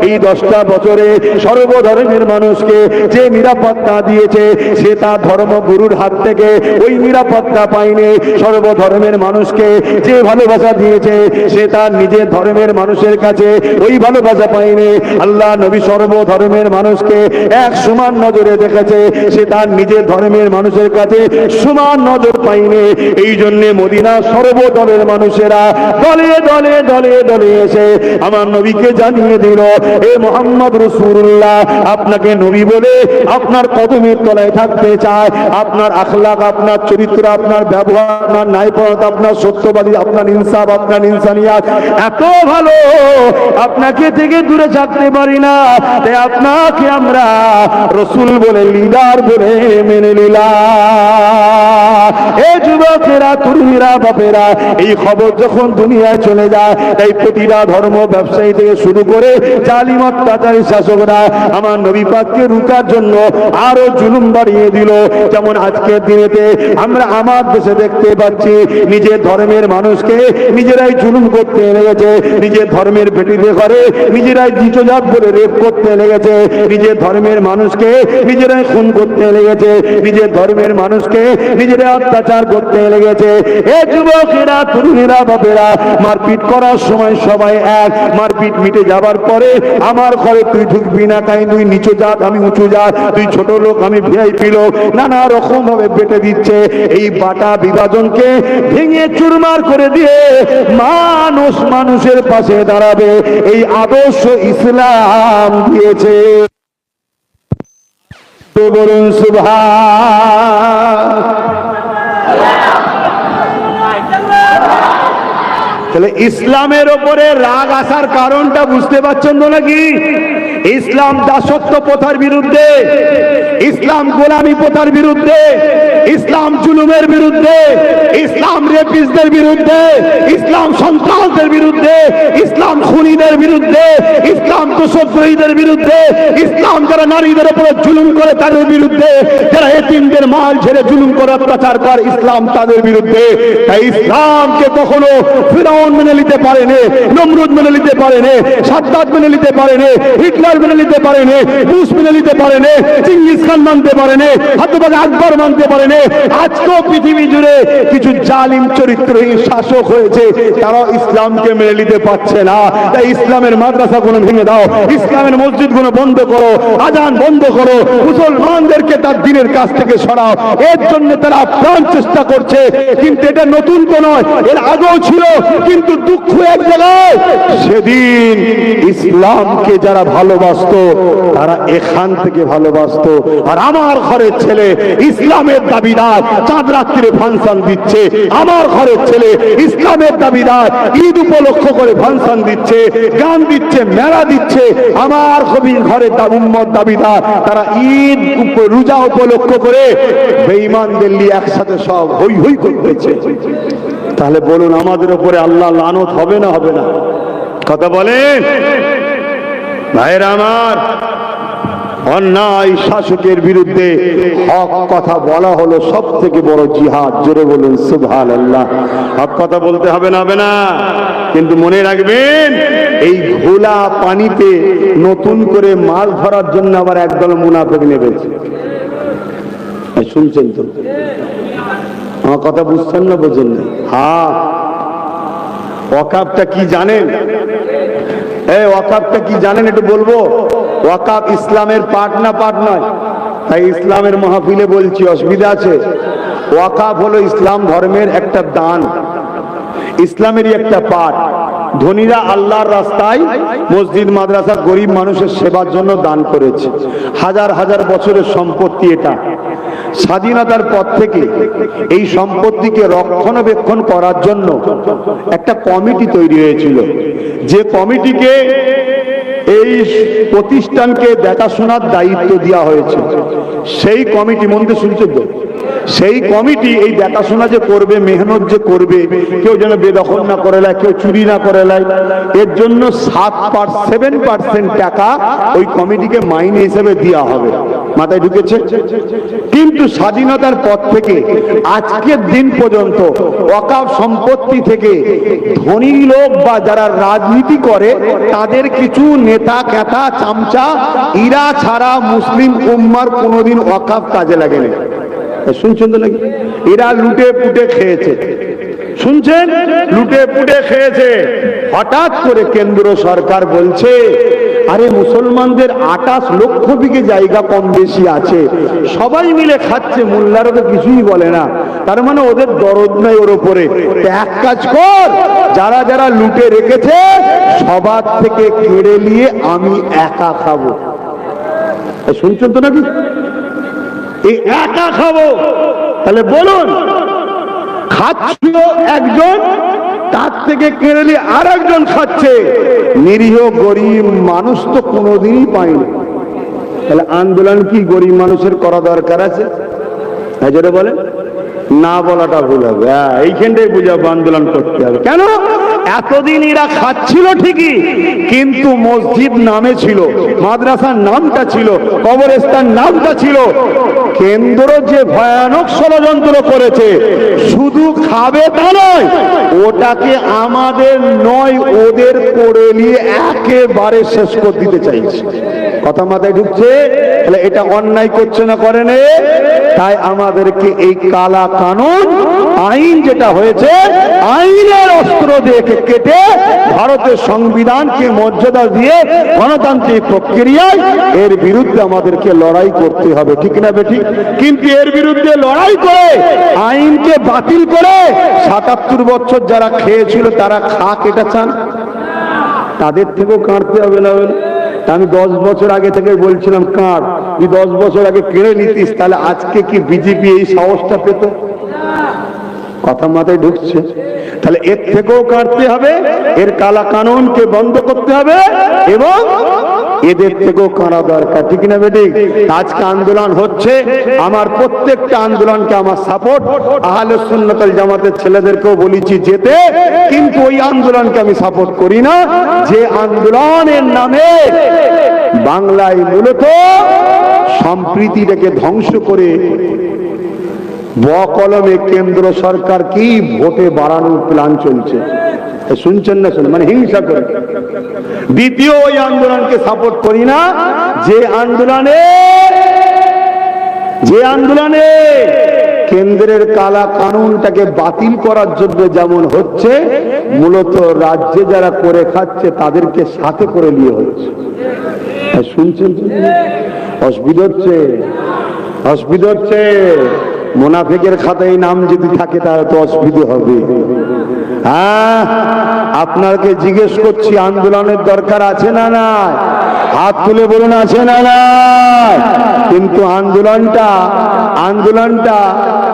এই 10টা বছরে সর্বধর্মের মানুষকে যে নিরাপত্তা দিয়েছে সে তার ধর্মগুরুর হাত থেকে ওই নিরাপত্তা পায়নি। সর্বধর্মের মানুষকে যে ভালোবাসা দিয়েছে সে তার নিজের ধর্মের মানুষের কাছে ওই ভালোবাসা পায়নি। আল্লাহ নবী সর্বধর্মের মানুষকে এক সমান নজরে দেখেছে, সে তার নিজের ধর্মের মানুষের কাছে সমান নজর পাইনি। এই জন্য মদিনা সর্বদলের মানুষেরা দলে দলে দলে দলে এসে আমার নবীকে জানিয়ে দিল, এ মোহাম্মদ রাসূলুল্লাহ আপনাকে নবী বলে আপনার কদমের তলায় থাকতে চায়। আপনার আখলাক, আপনার চরিত্র, আপনার ব্যবহার, আপনার ন্যায়পরতা, আপনার সত্যবাদী, আপনার ইনসাফ, আপনার ইনসানিয়াত এত ভালো, আপনাকে থেকে দূরে থাকতে পারি না। তাই আপনাকে আমরা রাসূল বলে, লিডার বলে মেনে নিলাম। এই যুবকেরা, তরুণীরা, বাপেরা, এই খবর যখন দুনিয়ায় চলে যায়, তাই প্রতিটা ধর্ম ব্যবসায়ী থেকে শুরু করে জালিম অত্যাচারী শাসকরা আমার নবী পাককে রুকার জন্য আরো জুলুম বাড়িয়ে দিল। যেমন আজকের দিনেতে আমরা আমার দেশে দেখতে পাচ্ছি নিজের ধর্মের মানুষকে নিজেরাই জুলুম করতে লেগেছে, নিজের ধর্মের বেটিতে করে নিজেরাই দ্বিতীয়জাত বলে রেপ করতে লেগেছে, নিজের ধর্মের মানুষকে নিজেরাই খুন করতে লেগেছে, নিজের ধর্মের মানুষকে নিজেরাই অত্যাচার করতে লেগেছে। এ যুবকেরা, তরুণীরা, বাপেরা, মারপিট করার সময় সবাই এক, মারপিট মিটে যাবার পরে আমার ঘরে তুই ঢুকবি না, তাই তুই নিচু জাত আমি উঁচু জাত, তুই ছোট লোক আমি ভিআইপি লোক, নানা রকম ভাবে বেটে দিচ্ছে। এই বাটা বিভাজনকে ভেঙে চুরমার করে দিয়ে মানুষ মানুষের পাশে দাঁড়াবে, এই আদর্শ ইসলাম দিয়েছে। তো বলুন সুবহান। তাহলে ইসলামের ওপরে রাগ আসার কারণটা বুঝতে পারছেন তো নাকি? ইসলাম দাসত্ব প্রথার বিরুদ্ধে, ইসলাম গোলামি প্রথার বিরুদ্ধে, ইসলাম জুলুমের বিরুদ্ধে, ইসলাম রেপিস্টদের বিরুদ্ধে, ইসলাম সন্ত্রাসদের বিরুদ্ধে, ইসলাম খুনিদের বিরুদ্ধে, ইসলাম দোষদ্রোহীদের বিরুদ্ধে, ইসলাম যারা নারীদের উপরে জুলুম করে তাদের বিরুদ্ধে, যারা এতিমদের মাল ছেড়ে জুলুম করে অত্যাচার করে ইসলাম তাদের বিরুদ্ধে। তাই ইসলামকে কখনো ফিরআউন মেনে নিতে পারেনি, নমরুদ মেনে নিতে পারেনি, সাদ্দাত মেনে নিতে পারেনি, হিটলার হিটলার মেনে নিতে পারেনি, বুশ মেনে নিতে পারেনি, চিঙ্গিস খান মানতে পারেনি, হযরত আকবর মানতে পারেনি। আজকেও পৃথিবী জুড়ে কিছু জালিম চরিত্রহীন শাসক হয়েছে, তারা ইসলামকে মেনে নিতে পারছে না। তাই ইসলামের মাদ্রাসাগুলো ভেঙে দাও, ইসলামের মসজিদগুলো বন্ধ করো, আজান বন্ধ করো, মুসলমানদেরকে তার দ্বীনের কাছ থেকে সরাও। এর জন্য তারা আপ্রাণ চেষ্টা করছে, কিন্তু এটা নতুন তো নয়, এর আগেও ছিল। কিন্তু দুঃখ এক জায়গায়, সেদিন ইসলামকে যারা ভালোবাসতো তারা এখান থেকে ভালোবাসতো। আর আমার ঘরের ছেলে ইসলামের দাবিদার, চাঁদ রাত্রিরে ফাংশন দিচ্ছে। আমার ঘরের ছেলে ইসলামের দাবিদার, ঈদ উপলক্ষ করে ফাংশন দিচ্ছে, গান দিচ্ছে, মেলা দিচ্ছে। আমার ঘরের উম্মত দাবিদার, তারা ঈদ রোজা উপলক্ষ করে বেঈমানদের নিয়ে একসাথে সব হই হই করতেছে। তাহলে বলুন, আমাদের উপরে আল্লাহ লানত হবে না হবে না? কথা বলেন ভাইরা আমার। অন্যায় শাসকের বিরুদ্ধে হক কথা বলা হলো সব থেকে বড় জিহাদ। জোরে বলুন সুবহানাল্লাহ। হক কথা বলতে হবে না হবে না? কিন্তু মনে রাখবেন, এই ঘোলা পানিতে নতুন করে মাছ ধরার জন্য আবার একদল মুনাফিক নেমেছে। শুনছেন তো? আমার কথা বুঝছেন না বোঝেন না? হ্যাঁ, ওয়াকাফটা কি জানেন? ওয়াকাফটা কি জানেন একটু বলবো? ওয়াকাফ ইসলামের পার্ট না পার্ট নয়? তাই ইসলামের মাহফিলে বলছি, অসুবিধা আছে? ওয়াকাফ হলো ইসলাম ধর্মের একটা দান, ইসলামেরই একটা পার্ট। ধনীরা আল্লাহর রাস্তায় মসজিদ মাদ্রাসা গরিব মানুষের সেবার জন্য দান করেছে। হাজার হাজার বছরের সম্পত্তি এটা। স্বাধীনতার পর থেকে এই সম্পত্তিকে রক্ষণাবেক্ষণ করার জন্য একটা কমিটি তৈরি হয়েছিল, যে কমিটিকে এই প্রতিষ্ঠানকে দেখাশোনার দায়িত্ব দেওয়া হয়েছে। সেই কমিটি, মধ্যে শুনছেন তো, সেই কমিটি এই দেখাশোনা যে করবে, মেহনত যে করবে, কেউ যেন বেদখল না করে নেয়, কেউ চুরি না করে নেয়, এর জন্য 7% টাকা ওই কমিটিকে মাইনে হিসেবে দেওয়া হবে। মাথায় ঢুকেছে? কিন্তু স্বাধীনতার পর থেকে আজকের দিন পর্যন্ত ওয়াকাফ সম্পত্তি থেকে ধনী লোক বা যারা রাজনীতি করে তাদের কিছু নেতা কেতা চামচা, ইরা ছাড়া মুসলিম উম্মার কোনোদিন ওয়াকাফ কাজে লাগেনি। শুনছেন তো নাকি? এরা লুটে পুটে খেয়েছে। শুনছেন? লুটে পুটে খেয়েছে। হঠাৎ করে কেন্দ্র সরকার বলছে, আরে মুসলমানদের 28 লক্ষ বিঘে জায়গা কম বেশি আছে, সবাই মিলে খাচ্ছে, মোল্লারা তো কিছুই বলে না। তার মানে ওদের দরদ নাই ওর উপরে। এক কাজ কর, যারা যারা লুটে রেখেছে সবার থেকে কেড়ে নিয়ে আমি একা খাবো। শুনছেন তো নাকি? এই একা খাবো। তাহলে বলুন, খাচ্ছিল একজন, তার থেকে কেড়ে নিয়ে আর একজন খাচ্ছে। নিরীহ গরিব মানুষ তো কোনোদিনই পায়নি। তাহলে আন্দোলন কি গরিব মানুষের করা দরকার আছে? যেটা বলে না বলাটা ভুল হবে। এইখানটাই বুঝাবো, আন্দোলন করতে হবে। কেন? এতদিন এরা খাচ্ছিল ঠিকই, কিন্তু মসজিদ নামে ছিল, মাদ্রাসার নামটা ছিল, কবরস্থান নামটা ছিল। কেন্দ্র যে ভয়ানক ষড়যন্ত্র করেছে, শুধু খাবে তা নয়, ওটাকে আমাদের নয় ওদের করে নিয়ে একেবারে শেষ করে দিতে চাইছে। কথা মাথায় ঢুকছে? তাহলে এটা অন্যায় করছে না, করে নে? তাই আমাদেরকে এই কালা কানুন আইন যেটা হয়েছে, আইনের অস্ত্র দিয়ে কেটে ভারতের সংবিধানকে মর্যাদা দিয়ে গণতান্ত্রিক প্রক্রিয়ায় এর বিরুদ্ধে আমাদেরকে লড়াই করতে হবে। ঠিক না বেঠিক? কিন্তু এর বিরুদ্ধে লড়াই করে আইনকে বাতিল করে ৭৭ বছর যারা খেয়েছিল তারা খাক, এটা চান? তাদের থেকেও কাঁদতে হবে না? আমি 10 বছর আগে থেকে বলছিলাম, কাঁদ, তুই 10 বছর আগে কেড়ে নিতিস, তাহলে আজকে কি বিজেপি এই সাহসটা পেত? কথা মাথায় ঢুকছে? তাহলে এর থেকেও কাটতে হবে, এর কালা কানুনকে বন্ধ করতে হবে এবং এদের থেকেও কারা দরকার। ঠিক না বেঠিক? আজকে আন্দোলন হচ্ছে, আমার প্রত্যেকটা আন্দোলনকে আমার সাপোর্ট। আহলে সুন্নাত ওয়াল জামাতের ছেলেদেরকেও বলেছি যেতে, কিন্তু ওই আন্দোলনকে আমি সাপোর্ট করি না যে আন্দোলনের নামে বাংলায় মূলত সম্প্রীতিটাকে ধ্বংস করে বকলমে কেন্দ্র সরকার কি ভোটে বাড়ানোর প্ল্যান চলছে। শুনছেন না? শুনে মানে হিংসা করে। দ্বিতীয় ওই আন্দোলনকে সাপোর্ট করি না যে আন্দোলনে কেন্দ্রের কালা কানুনটাকে বাতিল করার জন্য যেমন হচ্ছে, মূলত রাজ্যে যারা করে খাচ্ছে তাদেরকে সাথে করে নিয়ে হচ্ছে। শুনছেন? অসুবিধা হচ্ছে। মুনাফিকের খাতায় নাম যদি থাকে তাহলে তো অসুবিধা হবে। হ্যাঁ, আপনাকে জিজ্ঞেস করছি, আন্দোলনের দরকার আছে না নাই? হাত তুলে বলুন আছে না নাই? কিন্তু আন্দোলনটা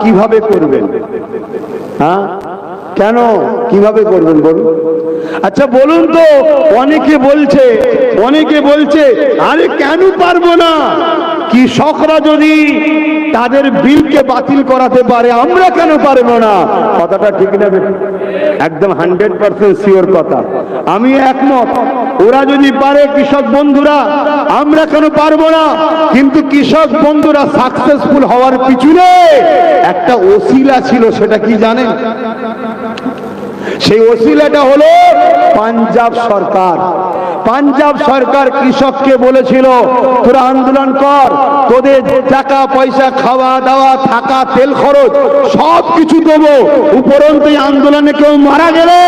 কিভাবে করবেন? হ্যাঁ, কেন কিভাবে করবেন বলুন? আচ্ছা বলুন তো। অনেকে বলছে আরে কেন পারবো না? কৃষকরা যদি তাদের বিলকে বাতিল করাতে পারে, আমরা কেন পারবো না? কথাটা ঠিক না? একদম 100% শিওর কথা, আমি একমত। ওরা যদি পারে, কৃষক বন্ধুরা, আমরা কেন পারবো না? কিন্তু কৃষক বন্ধুরা সাকসেসফুল হওয়ার পিছনে একটা ওসিলা ছিল, সেটা কি জানেন? সেই ওসিলাটা হলো পাঞ্জাব সরকার। পাঞ্জাব সরকার কৃষককে বলেছিল তোরা আন্দোলন কর, তোদের টাকা পয়সা, খাওয়া দাওয়া, থাকা, তেল খরচ সব কিছু দেবো, উপরন্তু আন্দোলনে কেউ মারা গেলে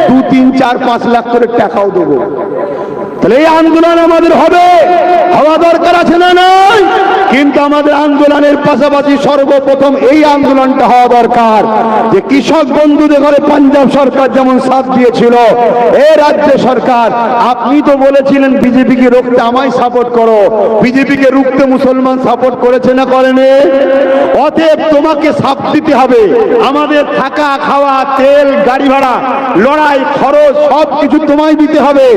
2, 3, 4, 5 লাখ করে টাকাও দেবো। তাহলে এই আন্দোলন আমাদের হওয়া দরকার আছে না নাই? কিন্তু আমাদের আন্দোলনের পাশাপাশি সর্বপ্রথম এই আন্দোলনটা হওয়া দরকার যে কৃষক বন্ধুদের ঘরে পাঞ্জাব সরকার যেমন সাথ দিয়েছিল, এই রাজ্য সরকার, আপনি তো বলেছিলেন বিজেপিকে রুখতে আমায় সাপোর্ট করো। বিজেপিকে রুখতে মুসলমান সাপোর্ট করেছে না করেনি? অতএব তোমাকে সাথ দিতে হবে। আমাদের থাকা, খাওয়া, তেল, গাড়ি ভাড়া, লড়াই, খরচ সব কিছু তোমায় দিতে হবে।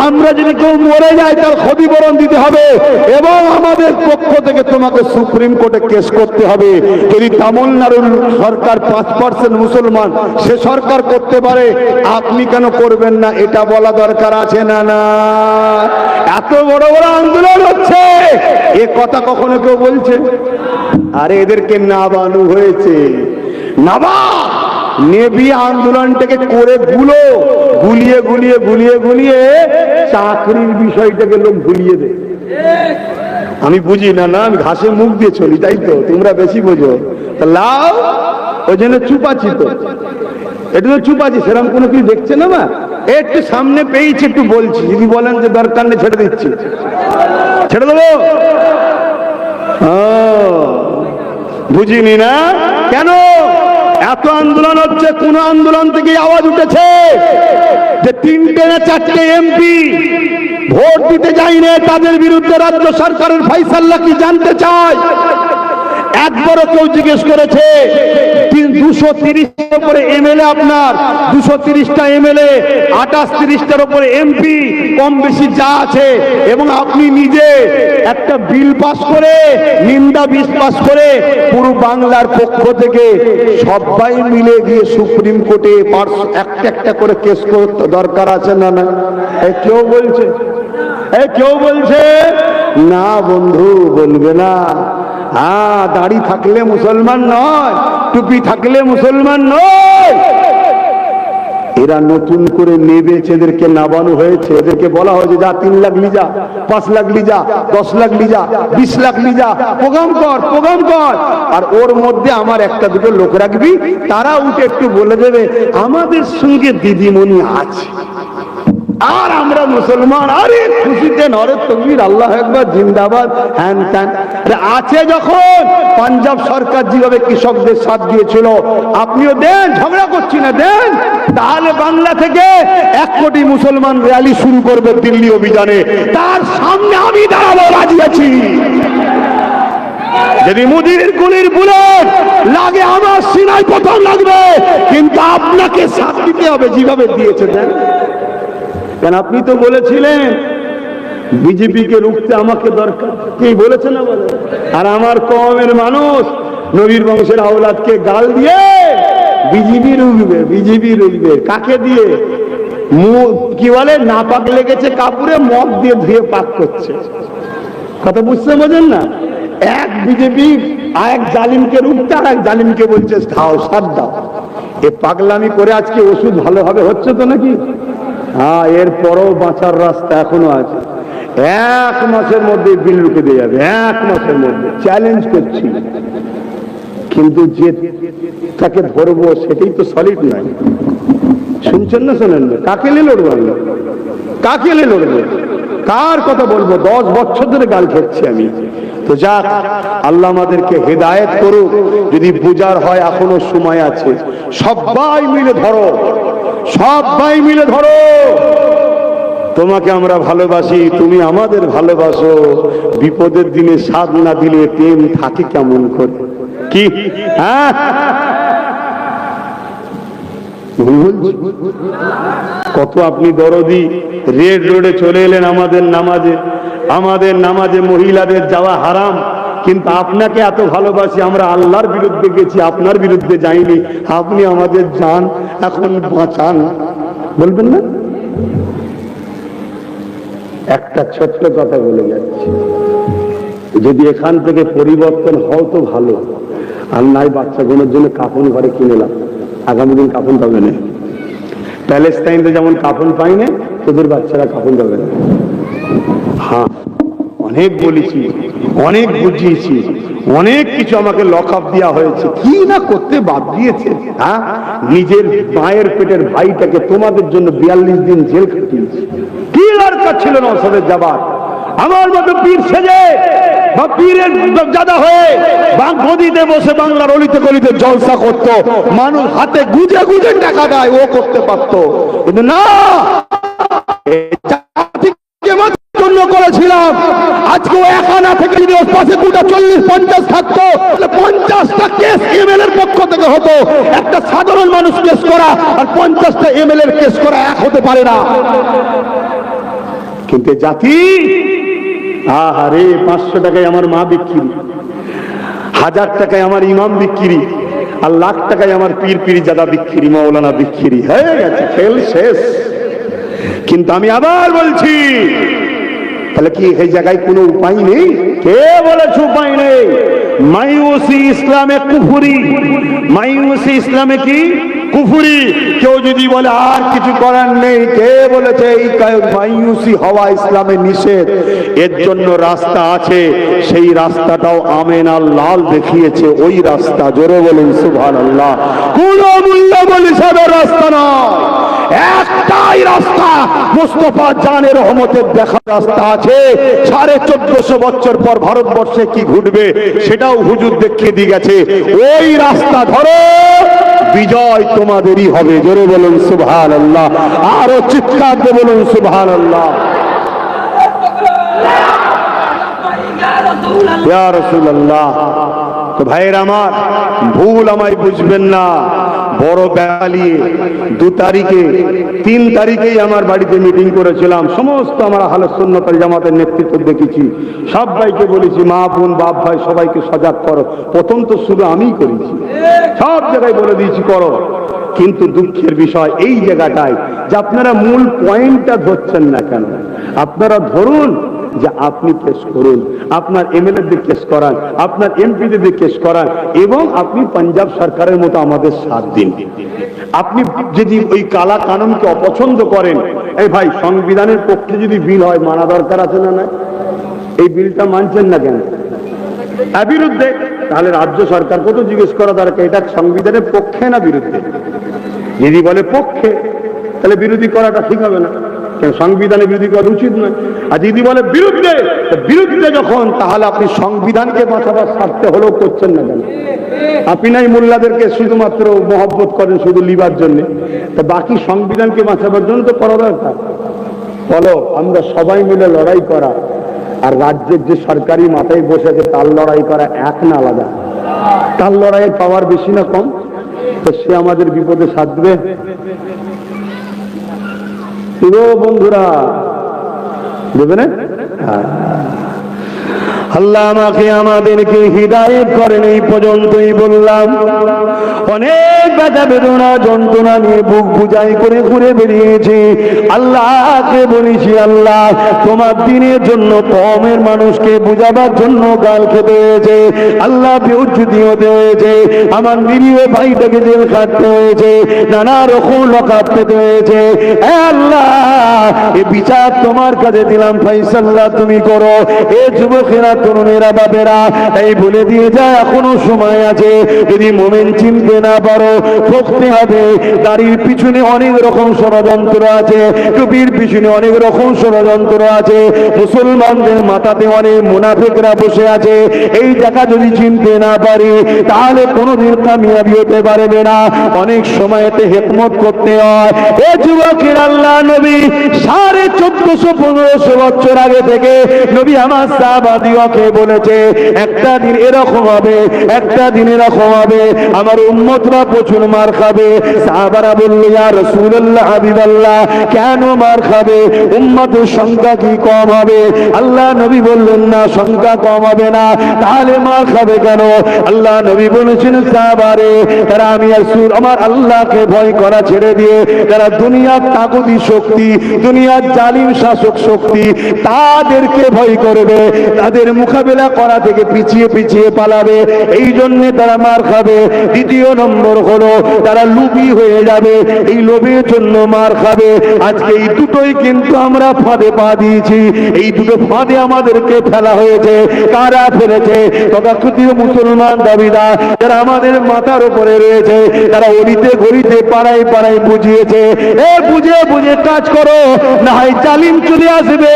আমরা যদি কেউ মরে যায় তার ক্ষতিপূরণ দিতে হবে, এবং আমাদের পক্ষ থেকে তোমাকে সুপ্রিম কোর্টে কেস করতে হবে। যদি তামিলনাড়ুর সরকার 5% মুসলমান, সে সরকার করতে পারে, আপনি কেন করবেন না? এটা বলা দরকার আছে না না? এত বড় বড় আন্দোলন হচ্ছে, এ কথা কখনো কেউ বলছে? আরে এদেরকে নাবানু হয়েছে। নেভি আন্দোলনটাকে করে গুলিয়ে চাকরির বিষয়টাকে লোক ভুলিয়ে দেয়। আমি বুঝি না, আমি ঘাসে মুখ দিয়ে চলি, তাই তো? তোমরা বেশি বোঝো। লাও ওই জন্য চুপাচ্ছি, তো এটা তো চুপাচ্ছি, সেরকম কোনো কিছু দেখছে না। একটু সামনে পেয়েছি, একটু বলছি। যদি বলেন যে দরকার নেই, ছেড়ে দিচ্ছি, ছেড়ে দেবো। বুঝিনি না কেন এত আন্দোলন হচ্ছে? কোন আন্দোলন থেকে আওয়াজ উঠেছে যে 3টে না 4টে এমপি ভোট দিতে যায়নি, তাদের বিরুদ্ধে রাজ্য সরকারের ফয়সালা কি জানতে চায়? একবারও কেউ জিজ্ঞেস করেছে? 230টার উপরে এমএলএ, আপনার 230টা এমএলএ, 28-30টার উপরে এমপি, কম বেশি যা আছে, এবং আপনি নিজে একটা বিল পাস করে, নিন্দা বিল পাস করে, পুরো বাংলার পক্ষ থেকে সবাই মিলে গিয়ে সুপ্রিম কোর্টে একটা করে কেস করতে দরকার আছে না? না, কেউ বলছে না বন্ধু, বলবে না। হ্যাঁ, দাড়ি থাকলে মুসলমান নয়, টুপি থাকলে মুসলমান নয়। এরা নতুন করে নেবেছে, এদেরকে নাবানো হয়েছে। এদেরকে বলা হয়েছে যা 3 লাখ লিজা, 5 লাখ লিজা, 10 লাখ লিজা, 20 লাখ লিজা, প্রোগ্রাম কর। আর ওর মধ্যে আমার একটা দুটো লোক রাখবি, তারা উঠে একটু বলে দেবে আমাদের সঙ্গে দিদিমণি আছে, আর আমরা মুসলমান। আরে খুশিতে নরে তকবীর, আল্লাহ আকবার, জিন্দাবাদ, হ্যান ত্যান আছে। যখন পাঞ্জাব সরকার যেভাবে কৃষকদের সাথ দিয়েছিল, আপনিও দেন, ঝগড়া করছি না, দেন। তাহলে বাংলা থেকে 1 কোটি মুসলমান র্যালি শুরু করবে দিল্লি অভিযানে, তার সামনে আমি দাঁড়াবো, রাজি আছি। যদি মোদির গুলির বুলেট লাগে, আমার সিনায় প্রথম লাগবে, কিন্তু আপনাকে সাথ দিতে হবে যেভাবে দিয়েছে। দেন, কেন আপনি তো বলেছিলেন বিজেপিকে রুখতে আমাকে দরকার, কি বলেছেন না? বলে, আর আমার কওমের মানুষ নবীর বংশের আওলাদকে গাল দিয়ে বিজেপি রুখবে। কাকে দিয়ে? কি বলে, নাপাক লেগেছে কাপড়ে, মদ দিয়ে ধুয়ে পাক করছে। কথা বুঝতে বোঝেন না? এক বিজেপি এক জালিমকে রুখতে, আর এক জালিমকে বলছে খাও, সাথ দাও। এ পাগলামি করে আজকে ওষুধ ভালোভাবে হচ্ছে তো নাকি? হ্যাঁ, এরপরও বাঁচার রাস্তা এখনো আছে। 1 মাসের মধ্যে বিল রুখে দিয়ে যাবে, 1 মাসের মধ্যে চ্যালেঞ্জ করছি। কিন্তু যে তাকে ধরবো সেটাই তো সলিড নয়। শুনছেন না শোনেন না? কাকে নিয়ে লড়বো আমি? কাকে নিয়ে লড়বো? কার কথা বলবো? 10 বছর ধরে গাল খেচ্ছি আমি। তো যাক, আল্লাহ আমাদেরকে হেদায়েত করুক। যদি বুঝার হয় এখনো সময় আছে। সবাই মিলে ধরো, সবাই মিলে ধরো। তোমাকে আমরা ভালোবাসি, তুমি আমাদের ভালোবাসো। বিপদের দিনে সাথ না দিলে প্রেম থাকে কেমন করে? কি হ্যাঁ, কত আপনি দরদি। রেড রোডে চলে এলেন আমাদের নামাজে। আমাদের নামাজে মহিলাদের যাওয়া হারাম, কিন্তু আপনাকে এত ভালোবাসি, আমরা আল্লাহর বিরুদ্ধে গেছি, আপনার বিরুদ্ধে যাইনি। আপনি আমাদের জান, এখন বাঁচান, বলবেন না? একটা ছোট্ট কথা বলে যাচ্ছি, যদি এখান থেকে পরিবর্তন হও তো ভালো, আর নাই বাচ্চাগুলোর জন্য কাফন ঘরে কিনেলাম, আগামী দিন কাফন পাবে না। প্যালেস্টাইনে যেমন কাফন পাই না, তোদের বাচ্চারা কাফন পাবে না। হ্যাঁ, অনেক বলেছি, অনেক বুঝিয়েছি, অনেক কিছু আমাকে লকআপ দেওয়া হয়েছে, কি না করতে বাদ দিয়েছে। হ্যাঁ, নিজের মায়ের পেটের ভাইটাকে তোমাদের জন্য 42 দিন জেল খাটিয়েছে। কি দরকার ছিল নওশাদের যাবার? আমার মতো পীর সেজে বা পীরের জাদা হয়ে গদিতে বসে বাংলার অলিতে গলিতে জলসা করতো, মানুষ হাতে গুজে গুজে টাকা দেয়, ও করতে পারতো। কিন্তু না, জন্য করেছিলাম। আজকে ও একানা থেকে যদি ওর পাশে 40-50 থাকতো, 50টা কেস এমএলএর পক্ষ থেকে হতো। একটা সাধারণ মানুষ কেস করা আর 50টা এমএলএর কেস করা এক হতে পারে না। কিন্তু জাতি, আহারে, 500 টাকায় আমার মা বিক্রি, 1000 টাকায় আমার ইমাম বিক্রি, আর লাখ টাকায় আমার পীর পীরজাদা বিক্রি, মাওলানা বিক্রি হয়ে গেছে, খেল শেষ। কিন্তু আমি আবার বলছি, তাহলে কি এই জায়গায় কোনো উপায় নেই? কে বলেছে উপায় নেই? মায়ুসি ইসলামে কুফরি, মায়ুসি ইসলামে কি কুফরি। কেউ যদি বলে আর কিছু করার নেই, কে বলেছে এই মায়ুসি হওয়া ইসলামে নিষেধ? এর জন্য রাস্তা আছে, সেই রাস্তাটাও আমেনা লাল দেখিয়েছে, ওই রাস্তা। জোরে বলুন সুবহানাল্লাহ। কোন মূল্যবান হিসাবের রাস্তা নয়, একটাই রাস্তা, মুস্তাফা জানের রহমতের দেখা রাস্তা আছে। 1450 বছর পর ভারতবর্ষে কি ঘটবে সেটাও হুজুর দেখিয়ে দিয়ে গেছে। ওই রাস্তা ধরো, বিজয় তোমাদেরই হবে। জোরে বলুন সুবহানাল্লাহ, আরো চিৎকার দিয়ে বলুন সুবহানাল্লাহ। ইয়া রাসূলুল্লাহ। তো ভাইয়েরা আমার, ভুল আমায় বুঝবেন না। বড় ব্যালিয়ে 2 তারিখে 3 তারিখেই আমার বাড়িতে মিটিং করেছিলাম। সমস্ত আমার আহলে সুন্নাত ওয়াল জামাতের নেতৃত্ব দেখেছি, সবাইকে বলেছি মা বোন বাপ ভাই সবাইকে সজাগ করো। প্রথম তো শুরু আমিই করেছি, সব জায়গায় বলে দিয়েছি করো। কিন্তু দুঃখের বিষয় এই জায়গাটায় যে আপনারা মূল পয়েন্টটা ধরছেন না কেন? আপনারা ধরুন যে আপনি কেস করুন, আপনার এমএলএদের কেস করান, আপনার এমপিদের কেস করান, এবং আপনি পাঞ্জাব সরকারের মতো আমাদের সাথ দিন। আপনি যদি ওই কালা কানুনকে অপছন্দ করেন, এই ভাই সংবিধানের পক্ষে যদি বিল হয় মানা দরকার আছে না? না, এই বিলটা মানছেন না কেন? বিরুদ্ধে, তাহলে রাজ্য সরকারকে তো জিজ্ঞেস করা দরকার এটা সংবিধানের পক্ষে না বিরুদ্ধে। যদি বলে পক্ষে, তাহলে বিরোধী করাটা ঠিক হবে না, কেন সংবিধানের বিরোধী করা উচিত নয়। আর যদি বলে বিরুদ্ধে, বিরুদ্ধে যখন, তাহলে আপনি সংবিধানকে বাঁচাবার স্বার্থে হলেও করছেন না কেন? আপনি নাই মোল্লাদেরকে শুধুমাত্র মহব্বত করেন শুধু লিবার জন্য, তা বাকি সংবিধানকে বাঁচাবার জন্য তো করা দরকার। বলো, আমরা সবাই মিলে লড়াই করা আর রাজ্যের যে সরকারি মাথায় বসেছে তার লড়াই করা এক না আলাদা? তার লড়াইয়ের পাওয়ার বেশি না কম? তো সে আমাদের বিপদে সাথ দেবে? বন্ধুরা দেবে না? আল্লাহ আমাকে আমাদেরকে হিদায়াত করেন। এই পর্যন্তই বললাম। অনেক ব্যথা বেদনা যন্ত্রণা নিয়ে বুক বুঝাই করে ঘুরে বেরিয়েছি। আল্লাহকে বলেছি, আল্লাহ তোমার দিনের জন্য কওমের মানুষকে বুঝাবার জন্য গাল খেতে হয়েছে, আল্লাহ বেউজ্জতি হতে হয়েছে, আমার নিরীহ ভাইটাকে জেল খাটতে হয়েছে, নানা রকম লকআপ পেতে হয়েছে। আল্লাহ এই বিচার তোমার কাছে দিলাম, ফাইসাল্লাহ তুমি করো। এ যুবকেরা, তরুণেরা, বাবেরা, এই বলে দিয়ে যায় এখনো সময় আছে। যদি মোমেন চিনতে না পারো, ঠকতে হবে। দাড়ির পিছনে অনেক রকম ষড়যন্ত্র আছে, টুপির পিছনে অনেক রকম ষড়যন্ত্র আছে, মুসলমানদের মাথাতে অনেক মুনাফিকরা বসে আছে। এই জায়গা যদি চিনতে না পারি, তাহলে কোনোদিন কামিয়াবি হতে পারবে না। অনেক সময়তে হিকমত করতে হয়। এ যুবকের, আল্লাহ নবী 1450-1500 বছর আগে থেকে নবী আমার সাহাবাদিওকে বলেছে, একটা দিন এরকম হবে, একটা দিন এরকম হবে, আমার উম্মতরা প্রচুর মার খাবে। সাহাবারা বলল, ইয়া রাসূলুল্লাহ, হাবিবাল্লাহ, কেন মার খাবে? উম্মতের সংখ্যা কি কম হবে? আল্লাহ নবী বললেন, না, সংখ্যা কম হবে না, তাহলে মার খাবে কেন? আল্লাহ নবী বলেছেন, সাহাবারে, তারা আমি রাসূল আমার আল্লাহকে ভয় করা ছেড়ে দিয়ে যারা দুনিয়ার তাগুতি শক্তি, দুনিয়ার জালিম শাসক শক্তি, তাদেরকে ভয় করবে, তাদের মোকাবেলা করা থেকে পিছিয়ে পিছিয়ে পালাবে, এই জন্য তারা মার খাবে। দ্বিতীয় নম্বর হলো তারা লোভী হয়ে যাবে, এই লোভের জন্য মার খাবে। আজকে এই দুটোই কিন্তু আমরা ফাঁদে পা দিয়েছি। এই দুটো ফাঁদে আমাদেরকে ফেলা হয়েছে। কারা ফেলেছে? তথাকথিত মুসলমান দাবিদার, যারা আমাদের মাথার উপরে রয়েছে, তারা অলিতে গলিতে পাড়ায় পাড়ায় বুঝিয়েছে, এ বুঝে বুঝে কাজ করো, না হয় জালিম চলে আসবে।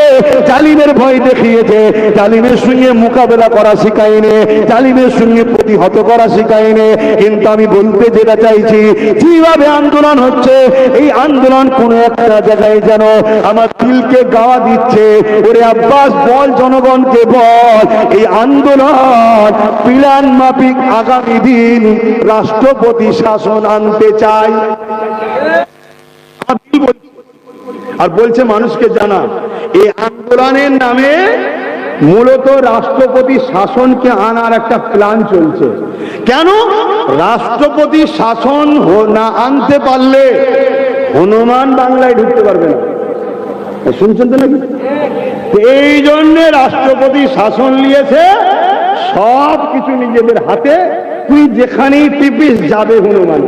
জালিমের ভয় দেখিয়েছে, জালিমের সঙ্গে মোকাবেলা করা শিখায়নি, জালিমের সঙ্গে প্রতিহত করা শিখায়নি। কিন্তু আমি বলতে যেটা চাইছি, যেভাবে আন্দোলন হচ্ছে, এই আন্দোলন কোন একটা জায়গায় যেন আমার দিলকে গাওয়া দিচ্ছে, ওরে আব্বাস বল, জনগণকে বল, এই আন্দোলন প্ল্যান মাফিক আগামী দিন রাষ্ট্রপতি শাসন আনতে চাই। আর বলছে মানুষকে জানা, এই আন্দোলনের নামে মূলত রাষ্ট্রপতি শাসনকে আনার একটা প্ল্যান চলছে। কেন? রাষ্ট্রপতি শাসন না আনতে পারলে হনুমান বাংলায় ঢুকতে পারবে না। শুনছেন তো নাকি? এই জন্য রাষ্ট্রপতি শাসন নিয়েছে, সব কিছু নিজেদের হাতে, তুই যেখানেই টিপিস যাবে হনুমান।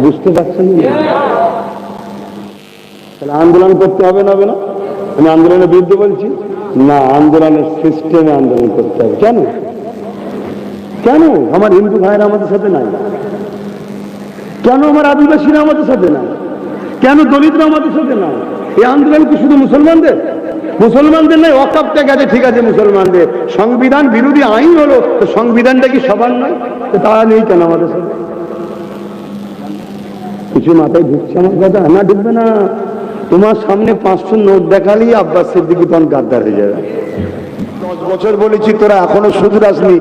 বুঝতে পারছেন? তাহলে আন্দোলন করতে হবে না? আমি আন্দোলনের বিরুদ্ধে বলছি না, আন্দোলনের সিস্টেমে আন্দোলন করতে হবে। কেন? কেন আমার হিন্দু ভাইরা আমাদের সাথে নাই? কেন আমার আদিবাসীরা আমাদের সাথে নাই? কেন দলিতরা আমাদের সাথে নাই? এই আন্দোলন কি শুধু মুসলমানদের? মুসলমানদের নয়, ওয়াকফটা গেছে, ঠিক আছে, মুসলমানদের। সংবিধান বিরোধী আইন হলো, তো সংবিধানটা কি সবার নয়? তো তারা নেই কেন আমাদের সাথে? কিছু মাথায় ঢুকছে আমার কথা? না, ঢুকবে না। তোমার সামনে 500 নোট দেখালেই আব্বাস সিদ্দিকী তখন গাদ্দার হয়ে যাবে। 10 বছর বলেছি, তোরা এখনো শুধরাসনি,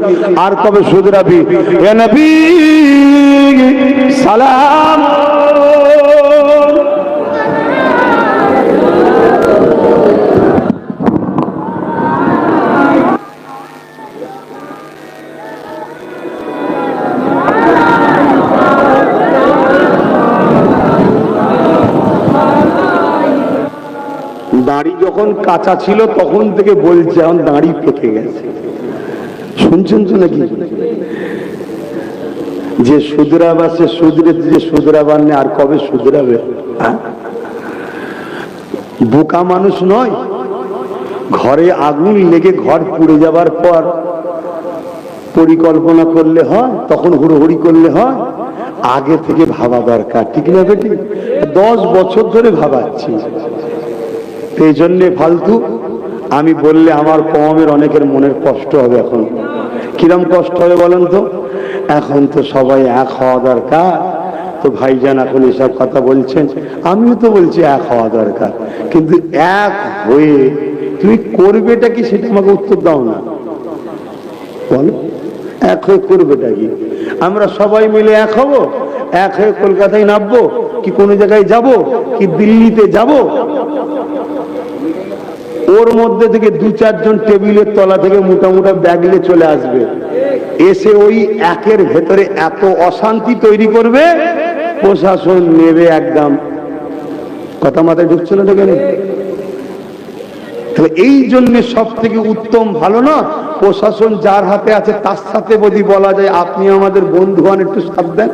আর কবে শুধরাবি? হে নবী সালাম। দাড়ি যখন কাঁচা ছিল তখন থেকে বলছে, এখন দাড়ি পেকে গেছে। শুনছেন তো নাকি? যে শুধরাবা সে শুধরে, যে শুধরাবার নেই আর কবে শুধরাবে? বোকা মানুষ নয়। ঘরে আগুন লেগে ঘর পুড়ে যাবার পর পরিকল্পনা করলে হয়, তখন হুড়োহুড়ি করলে হয়? আগে থেকে ভাবা দরকার, ঠিক না বেটি? 10 বছর ধরে ভাবাচ্ছি, এই জন্যে ফালতু আমি বললে আমার কওমের অনেকের মনের কষ্ট হবে। এখন কিরম কষ্ট হবে বলেন তো? এখন তো সবাই এক হওয়া দরকার। তো ভাইজান এখন এসব কথা বলছেন, আমিও তো বলছি এক হওয়া দরকার, কিন্তু এক হয়ে তুমি করবেটা কি সেটা আমাকে উত্তর দাও না। বলো, এক হয়ে করবেটা কি? আমরা সবাই মিলে এক হব, এক হয়ে কলকাতায় নামবো, কি কোনো জায়গায় যাব, কি দিল্লিতে যাব? ওর মধ্যে থেকে 2-4 জন টেবিলের তলা থেকে মোটা মোটা ব্যাগ নিয়ে চলে আসবে, এসে ওই একের ভেতরে এত অশান্তি তৈরি করবে, প্রশাসন নেবে একদম। কথা মাথায় ঢুকছে না? দেখেন, এই জন্য সব থেকে উত্তম ভালো না, প্রশাসন যার হাতে আছে তার সাথে যদি বলা যায় আপনি আমাদের বন্ধু হন, একটু সাথ দেন,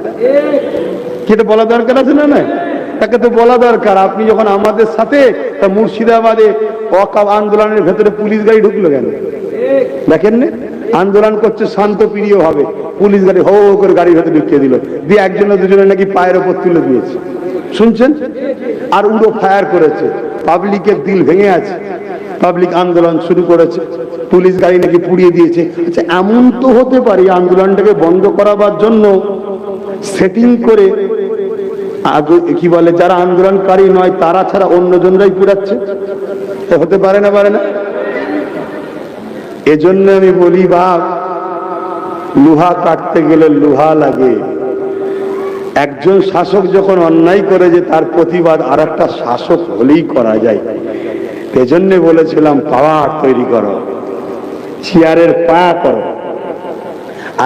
সেটা বলা দরকার আছে না? না, তাকে তো বলা দরকার। আপনি যখন আমাদের সাথে, তা মুর্শিদাবাদে ওয়াকফ আন্দোলনের ভেতরে পুলিশ গাড়ি ঢুকলো কেন? দেখেন না, আন্দোলন করছে শান্ত প্রিয় ভাবে, পুলিশ গাড়ি হো করে গাড়ির ভেতরে ঢুকিয়ে দিল, দিয়ে একজন দুজনে নাকি পায়ের ওপর তুলে দিয়েছে, শুনছেন? আর উড়ো ফায়ার করেছে, পাবলিকের দিল ভেঙে আছে, পাবলিক আন্দোলন শুরু করেছে, পুলিশ গাড়ি নাকি পুড়িয়ে দিয়েছে। আচ্ছা, এমন তো হতে পারে আন্দোলনটাকে বন্ধ করাবার জন্য সেটিং করে কি বলে, যারা আন্দোলনকারী নয় তারা ছাড়া অন্যজনরাই পুড়াচ্ছে, হতে পারে না? পারে না? এজন্য আমি বলি, বাপ, লোহা কাটতে গেলে লোহা লাগে। একজন শাসক যখন অন্যায় করে, যে তার প্রতিবাদ আর একটা শাসক হলেই করা যায়। এজন্য বলেছিলাম পাওয়ার তৈরি করো, চেয়ারের পায়া করো।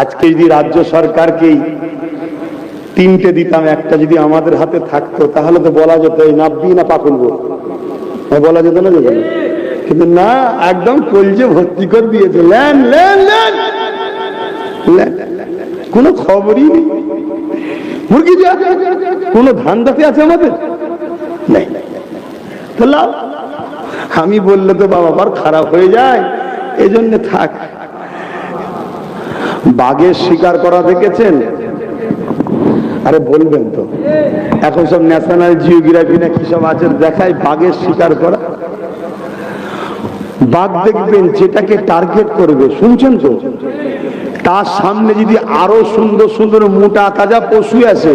আজকে যদি রাজ্য সরকারকেই 3টে দিতাম, একটা যদি আমাদের হাতে থাকতো, তাহলে তো বলা যেত এই নাববি না পাকুলবো, বলা যেত না? যেত না, কিন্তু না, একদম কলজে ভর্তি করে দিয়েছে, লেন লেন লেন, কোনো খবরই নেই। মুরগি কোন ধান্দাতে আছে আমাদের? নাই। আমি বললে তো বাবা আবার খারাপ হয়ে যায়, এই জন্য থাক। বাঘের শিকার করা দেখেছেন? আরে বলবেন তো, এখন সব ন্যাশনাল জিওগ্রাফি না কি সব আছে, দেখায় বাঘের শিকার করা। বাঘ দেখবেন যেটাকে টার্গেট করবে, শুনছেন তো, তার সামনে যদি আরো সুন্দর সুন্দর মোটা তাজা পশু আছে,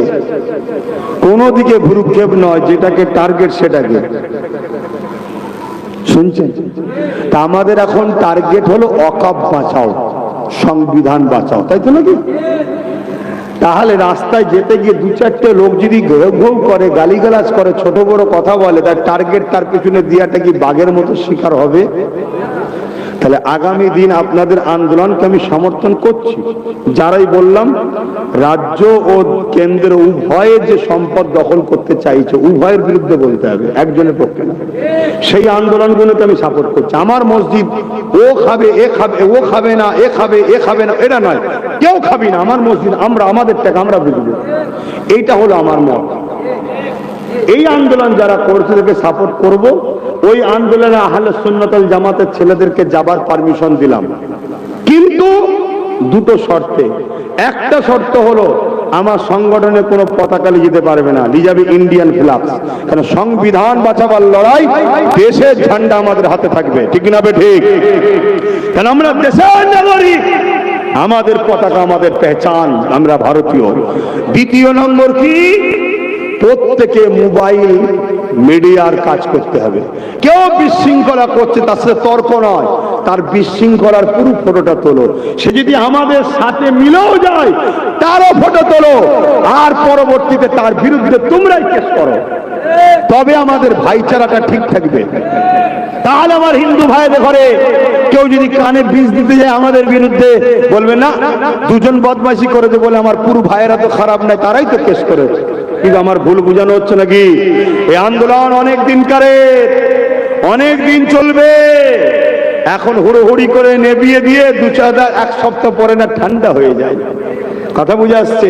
কোন দিকে ভ্রুক্ষেপ নয়, যেটাকে টার্গেট সেটাকে। শুনছেন? তা আমাদের এখন টার্গেট হলো ওয়াকফ বাঁচাও, সংবিধান বাঁচাও, তাই তো নাকি? তাহলে রাস্তায় যেতে গিয়ে 2-4টে লোক যদি ঘেউ ঘেউ করে, গালিগালাজ করে, ছোট বড় কথা বলে, তার টার্গেট তার পিছনে দিয়াটা কি বাঘের মতো শিকার হবে? তাহলে আগামী দিন আপনাদের আন্দোলনকে আমি সমর্থন করছি। যারাই বললাম রাজ্য ও কেন্দ্র উভয়ের যে সম্পদ দখল করতে চাইছে, উভয়ের বিরুদ্ধে বলতে হবে, একজনের পক্ষে না। সেই আন্দোলনগুলোকে আমি সাপোর্ট করছি। আমার মসজিদ ও খাবে, এ খাবে, ও খাবে না, এ খাবে, এ খাবে না, এটা নয়, কেউ খাবি না, আমার মসজিদ, আমরা আমাদের টাকা আমরা বুঝবো, এইটা হলো আমার মত। এই আন্দোলন যারা করছে তাদেরকে সাপোর্ট করব। ওই আন্দোলনে আহলে সুন্নাত ওয়াল জামাতের ছেলেদেরকে যাবার পারমিশন দিলাম, কিন্তু 2টো শর্তে। একটা শর্ত হলো আমার সংগঠনে কোনো পতাকা নিয়ে যেতে পারবে না, নিয়ে যাবে ইন্ডিয়ান ফ্ল্যাগ, কারণ সংবিধান বাঁচাবার লড়াই, দেশের ঝান্ডা আমাদের হাতে থাকবে, ঠিক না বে ঠিক? কারণ আমরা দেশের নাগরিক, আমাদের পতাকা আমাদের পেহচান, আমরা ভারতীয়। দ্বিতীয় নম্বর কি, প্রত্যেকে মোবাইল মিডিয়ার কাজ করতে হবে। কেউ বিশৃঙ্খলা করছে তার সাথে তর্ক নয়, তার বিশৃঙ্খলার পুরো ফটোটা তোলো। সে যদি আমাদের সাথে মিলেও যায় তারও ফটো তোলো, আর পরবর্তীতে তার বিরুদ্ধে তোমরাই কেস করো, তবে আমাদের ভাইচারাটা ঠিক থাকবে। তাহলে আমার হিন্দু ভাইদের ঘরে কেউ যদি কানে বিষ দিতে যায় আমাদের বিরুদ্ধে, বলবে না 2জন বদমাইশি করেছে বলে আমার পুরো ভাইয়েরা তো খারাপ নাই, তারাই তো কেস করেছে। কিন্তু আমার ভুল বুঝানো হচ্ছে নাকি? এই আন্দোলন অনেক দিন অনেক দিন চলবে। এখন হুড়োহুড়ি করে নেবিয়ে দিয়ে 1 সপ্তাহ পরে না ঠান্ডা হয়ে যায়। কথা বুঝে আসছে?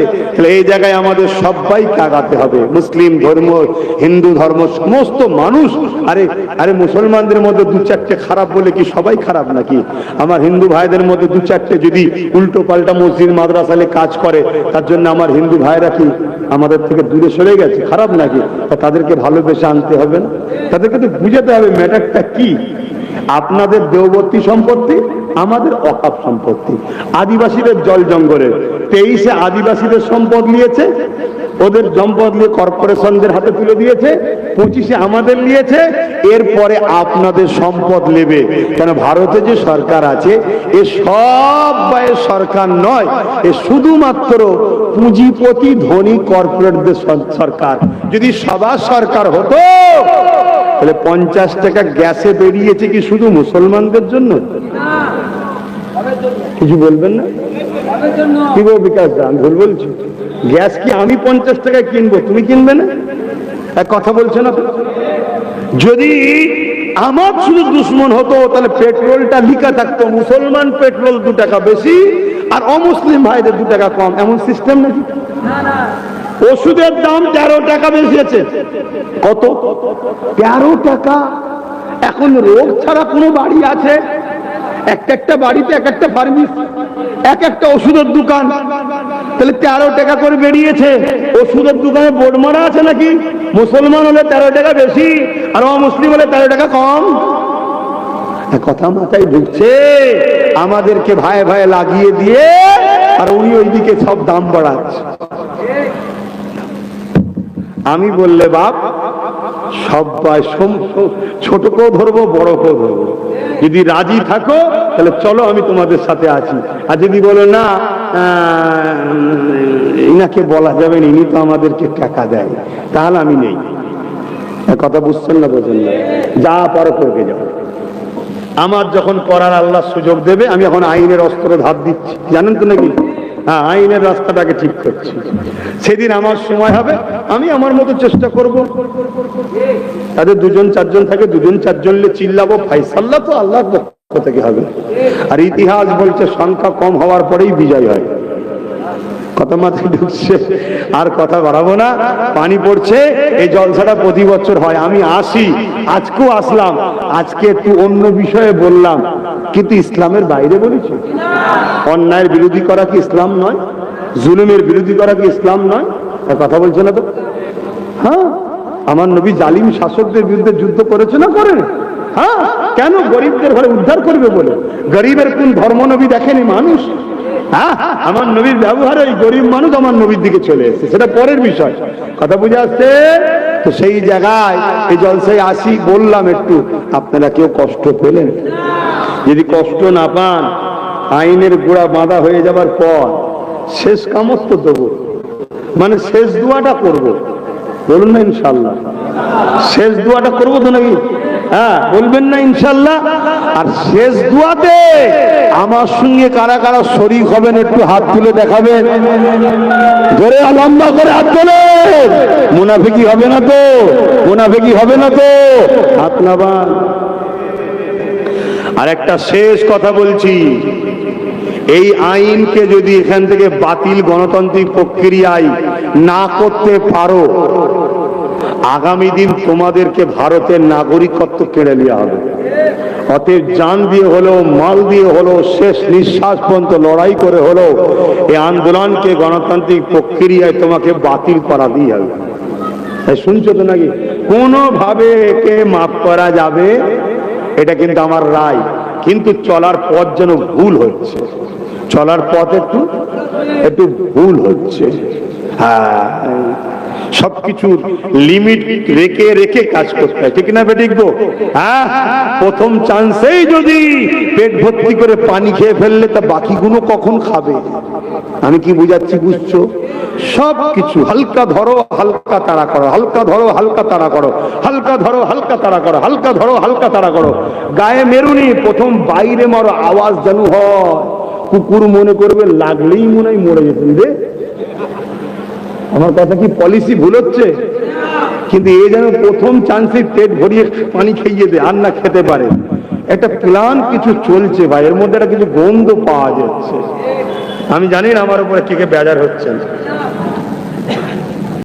এই জায়গায় আমাদের সবাইকে আগাতে হবে, মুসলিম ধর্ম, হিন্দু ধর্ম, সমস্ত মানুষ। আরে মুসলমানদের মধ্যে 2-4টে খারাপ বলে কি সবাই খারাপ নাকি? আমার হিন্দু ভাইদের মধ্যে 2-4টে যদি উল্টো পাল্টা মসজিদ মাদ্রাসালে কাজ করে, তার জন্য আমার হিন্দু ভাইরা কি আমাদের থেকে দূরে সরে গেছে, খারাপ নাকি? তাদেরকে ভালোবেসে আনতে হবে না? তাদেরকে তো বুঝাতে হবে ম্যাটারটা কি। আপনাদের দেওবর্তী সম্পত্তি, আমাদের ওয়াকফ সম্পত্তি। আদিবাসীদের জল জঙ্গলের 23-এ আদিবাসীদের সম্পদ নিয়েছে, ওদের সম্পদ নিয়ে কর্পোরেশনদের হাতে তুলে দিয়েছে, 25-এ আমাদের নিয়েছে, এরপরে আপনাদের সম্পদ নেবে। কেন ভারতে যে সরকার আছে এ সব ব্যয়ের সরকার নয়, এ শুধুমাত্র পুঁজিপতি ধনী কর্পোরেটদের সরকার। যদি সবার সরকার হতো তাহলে 50 টাকা গ্যাসে বেরিয়েছে কি শুধু মুসলমানদের জন্য? কিছু বলবেন না? কি বল বিকাশ দা, আমি ভুল বলছি? গ্যাস কি আমি 50 টাকায় কিনবো, তুমি কিনবে না? এক কথা বলছে না তো? যদি আমার শুধু দুশ্মন হতো তাহলে পেট্রোলটা লিখা থাকতো মুসলমান পেট্রোল 2 টাকা বেশি আর অমুসলিম ভাইদের 2 টাকা কম, এমন সিস্টেম নাকি? ওষুধের দাম 13 টাকা বেশি আছে। কত? 13 টাকা। এখন রোগ ছাড়া কোনো বাড়ি আছে? একটা বাড়িতে এক একটা ফার্মেসি, এক একটা ওষুধের দোকান, তাহলে 13 টাকা করে বেরিয়েছে। ওষুধের দোকানে বোর্ড মারা আছে নাকি মুসলমান হলে 13 টাকা বেশি আর অমুসলিম হলে 13 টাকা কম? কথা মাথায় ঢুকছে? আমাদেরকে ভাই ভাই লাগিয়ে দিয়ে আর উনি ওইদিকে সব দাম বাড়াচ্ছে। আমি বললে বাপ সবাই ছোটকেও ধরবো বড়কেও ধরবো, যদি রাজি থাকো তাহলে চলো আমি তোমাদের সাথে আছি, আর যদি বলো না ইনাকে বলা যাবে না, ইনি তো আমাদেরকে টাকা দেয়, তাহলে আমি নেই। কথা বুঝছেন না? বোঝেন না? যা পারো করবে যাও। আমার যখন করার আল্লাহ সুযোগ দেবে, আমি এখন আইনের অস্ত্র ধার দিচ্ছি, জানেন তো নাকি? হ্যাঁ, আইনের রাস্তাটাকে ঠিক করছি। সেদিন আমার সময় হবে, আমি আমার মতো চেষ্টা করব। তাদের 2-4 থাকে, 2-4 চিল্লাবো, ফাইসাল্লা তো আল্লাহর পক্ষ থেকে হবে। আর ইতিহাস বলছে সংখ্যা কম হওয়ার পরেই বিজয় হয়। কথা মাথায় ঢুকছে? আর কথা বাড়াবো না, পানি পড়ছে। এই জলসাটা প্রতি বছর হয়, আমি আসি, আজকেও আসলাম। আজকে একটু অন্য বিষয়ে বললাম, কিন্তু ইসলামের বাইরে বলেছি। অন্যায়ের বিরোধী করা কি ইসলাম নয়? জুলুমের বিরোধী করা কি ইসলাম নয়? কথা বলছে না তো? হ্যাঁ, আমার নবী জালিম শাসকদের বিরুদ্ধে যুদ্ধ করেছে না করেন? হ্যাঁ, কেন? গরিবদের ঘরে উদ্ধার করবে বলে। গরিবের কোন ধর্ম নবী দেখেনি মানুষ? হ্যাঁ, আমার নবীর ব্যবহারে এই গরিব মানুষ আমার নবীর দিকে চলে এসেছে, সেটা পরের বিষয়। কথা বুঝে আসছে তো? সেই জায়গায় এই জলসায় আসি, বললাম একটু আপনারা কেউ কষ্ট পেলেন? যদি কষ্ট না পান, আইনের গোড়া বাঁধা হয়ে যাবার পর শেষ কামত্ব দেবো, মানে শেষ দোয়াটা করবো। বলুন না ইনশাল্লাহ? শেষ দোয়াটা করবো তো নাকি? হ্যাঁ, বলবেন না ইনশাল্লাহ? আর শেষ দোয়াতে আমার সঙ্গে কারা কারা শরীক হবেন একটু হাত তুলে দেখাবেন। ধরে লম্বা করে হাত তোলে। মুনাফিকি হবে না তো? মুনাফিকি হবে না তো? হাত নামান। আর একটা শেষ কথা বলছি, এই আইনকে যদি এখান থেকে বাতিল গণতান্ত্রিক প্রক্রিয়ায় না করতে পারো, আগামী দিন তোমাদেরকে ভারতের নাগরিকত্ব কেড়ে নেওয়া হবে। অতএব জান দিয়ে হলেও, মাল দিয়ে হলেও, শেষ নিঃশ্বাস পর্যন্ত লড়াই করে হলেও এই আন্দোলনকে গণতান্ত্রিক প্রক্রিয়ায় তোমাকে বাতিল করা দিয়ে হবে। শুনছো তো নাকি? কোনোভাবে একে মাফ করা যাবে, এটা কিন্তু আমার রায়। কিন্তু চলার পথ যেন ভুল হচ্ছে, চলার পথ একটু ভুল হচ্ছে। হ্যাঁ, সবকিছুর লিমিট রেখে রেখে কাজ করতে হয়, ঠিক না বেঠিক গো? হ্যাঁ, প্রথম চান্সেই যদি পেট ভর্তি করে পানি খেয়ে ফেললে তা বাকিগুলো কখন খাবে? আমি কি বুঝাচ্ছি, বুঝছো? সবকিছু হালকা ধরো, হালকা তাড়া করো, হালকা ধরো, হালকা তাড়া করো, হালকা ধরো, হালকা তাড়া করো, হালকা ধরো, হালকা তাড়া করো। গায়ে মেরুনি, প্রথম বাইরে মারো, আওয়াজ যেন হয়। কুকুর মনে করবে লাগলেই মনে হয় মরে যেতেন রে। আমার কথা কি পলিসি ভুল হচ্ছে? কিন্তু এ যেন প্রথম চান্সে পেট ভরিয়ে পানি খাইয়ে দে, আর না খেতে পারে। একটা প্ল্যান কিছু চলছে ভাই, এর মধ্যে একটা কিছু গন্ধ পাওয়া যাচ্ছে। আমি জানি না আমার উপরে কে কে বেজার হচ্ছেন।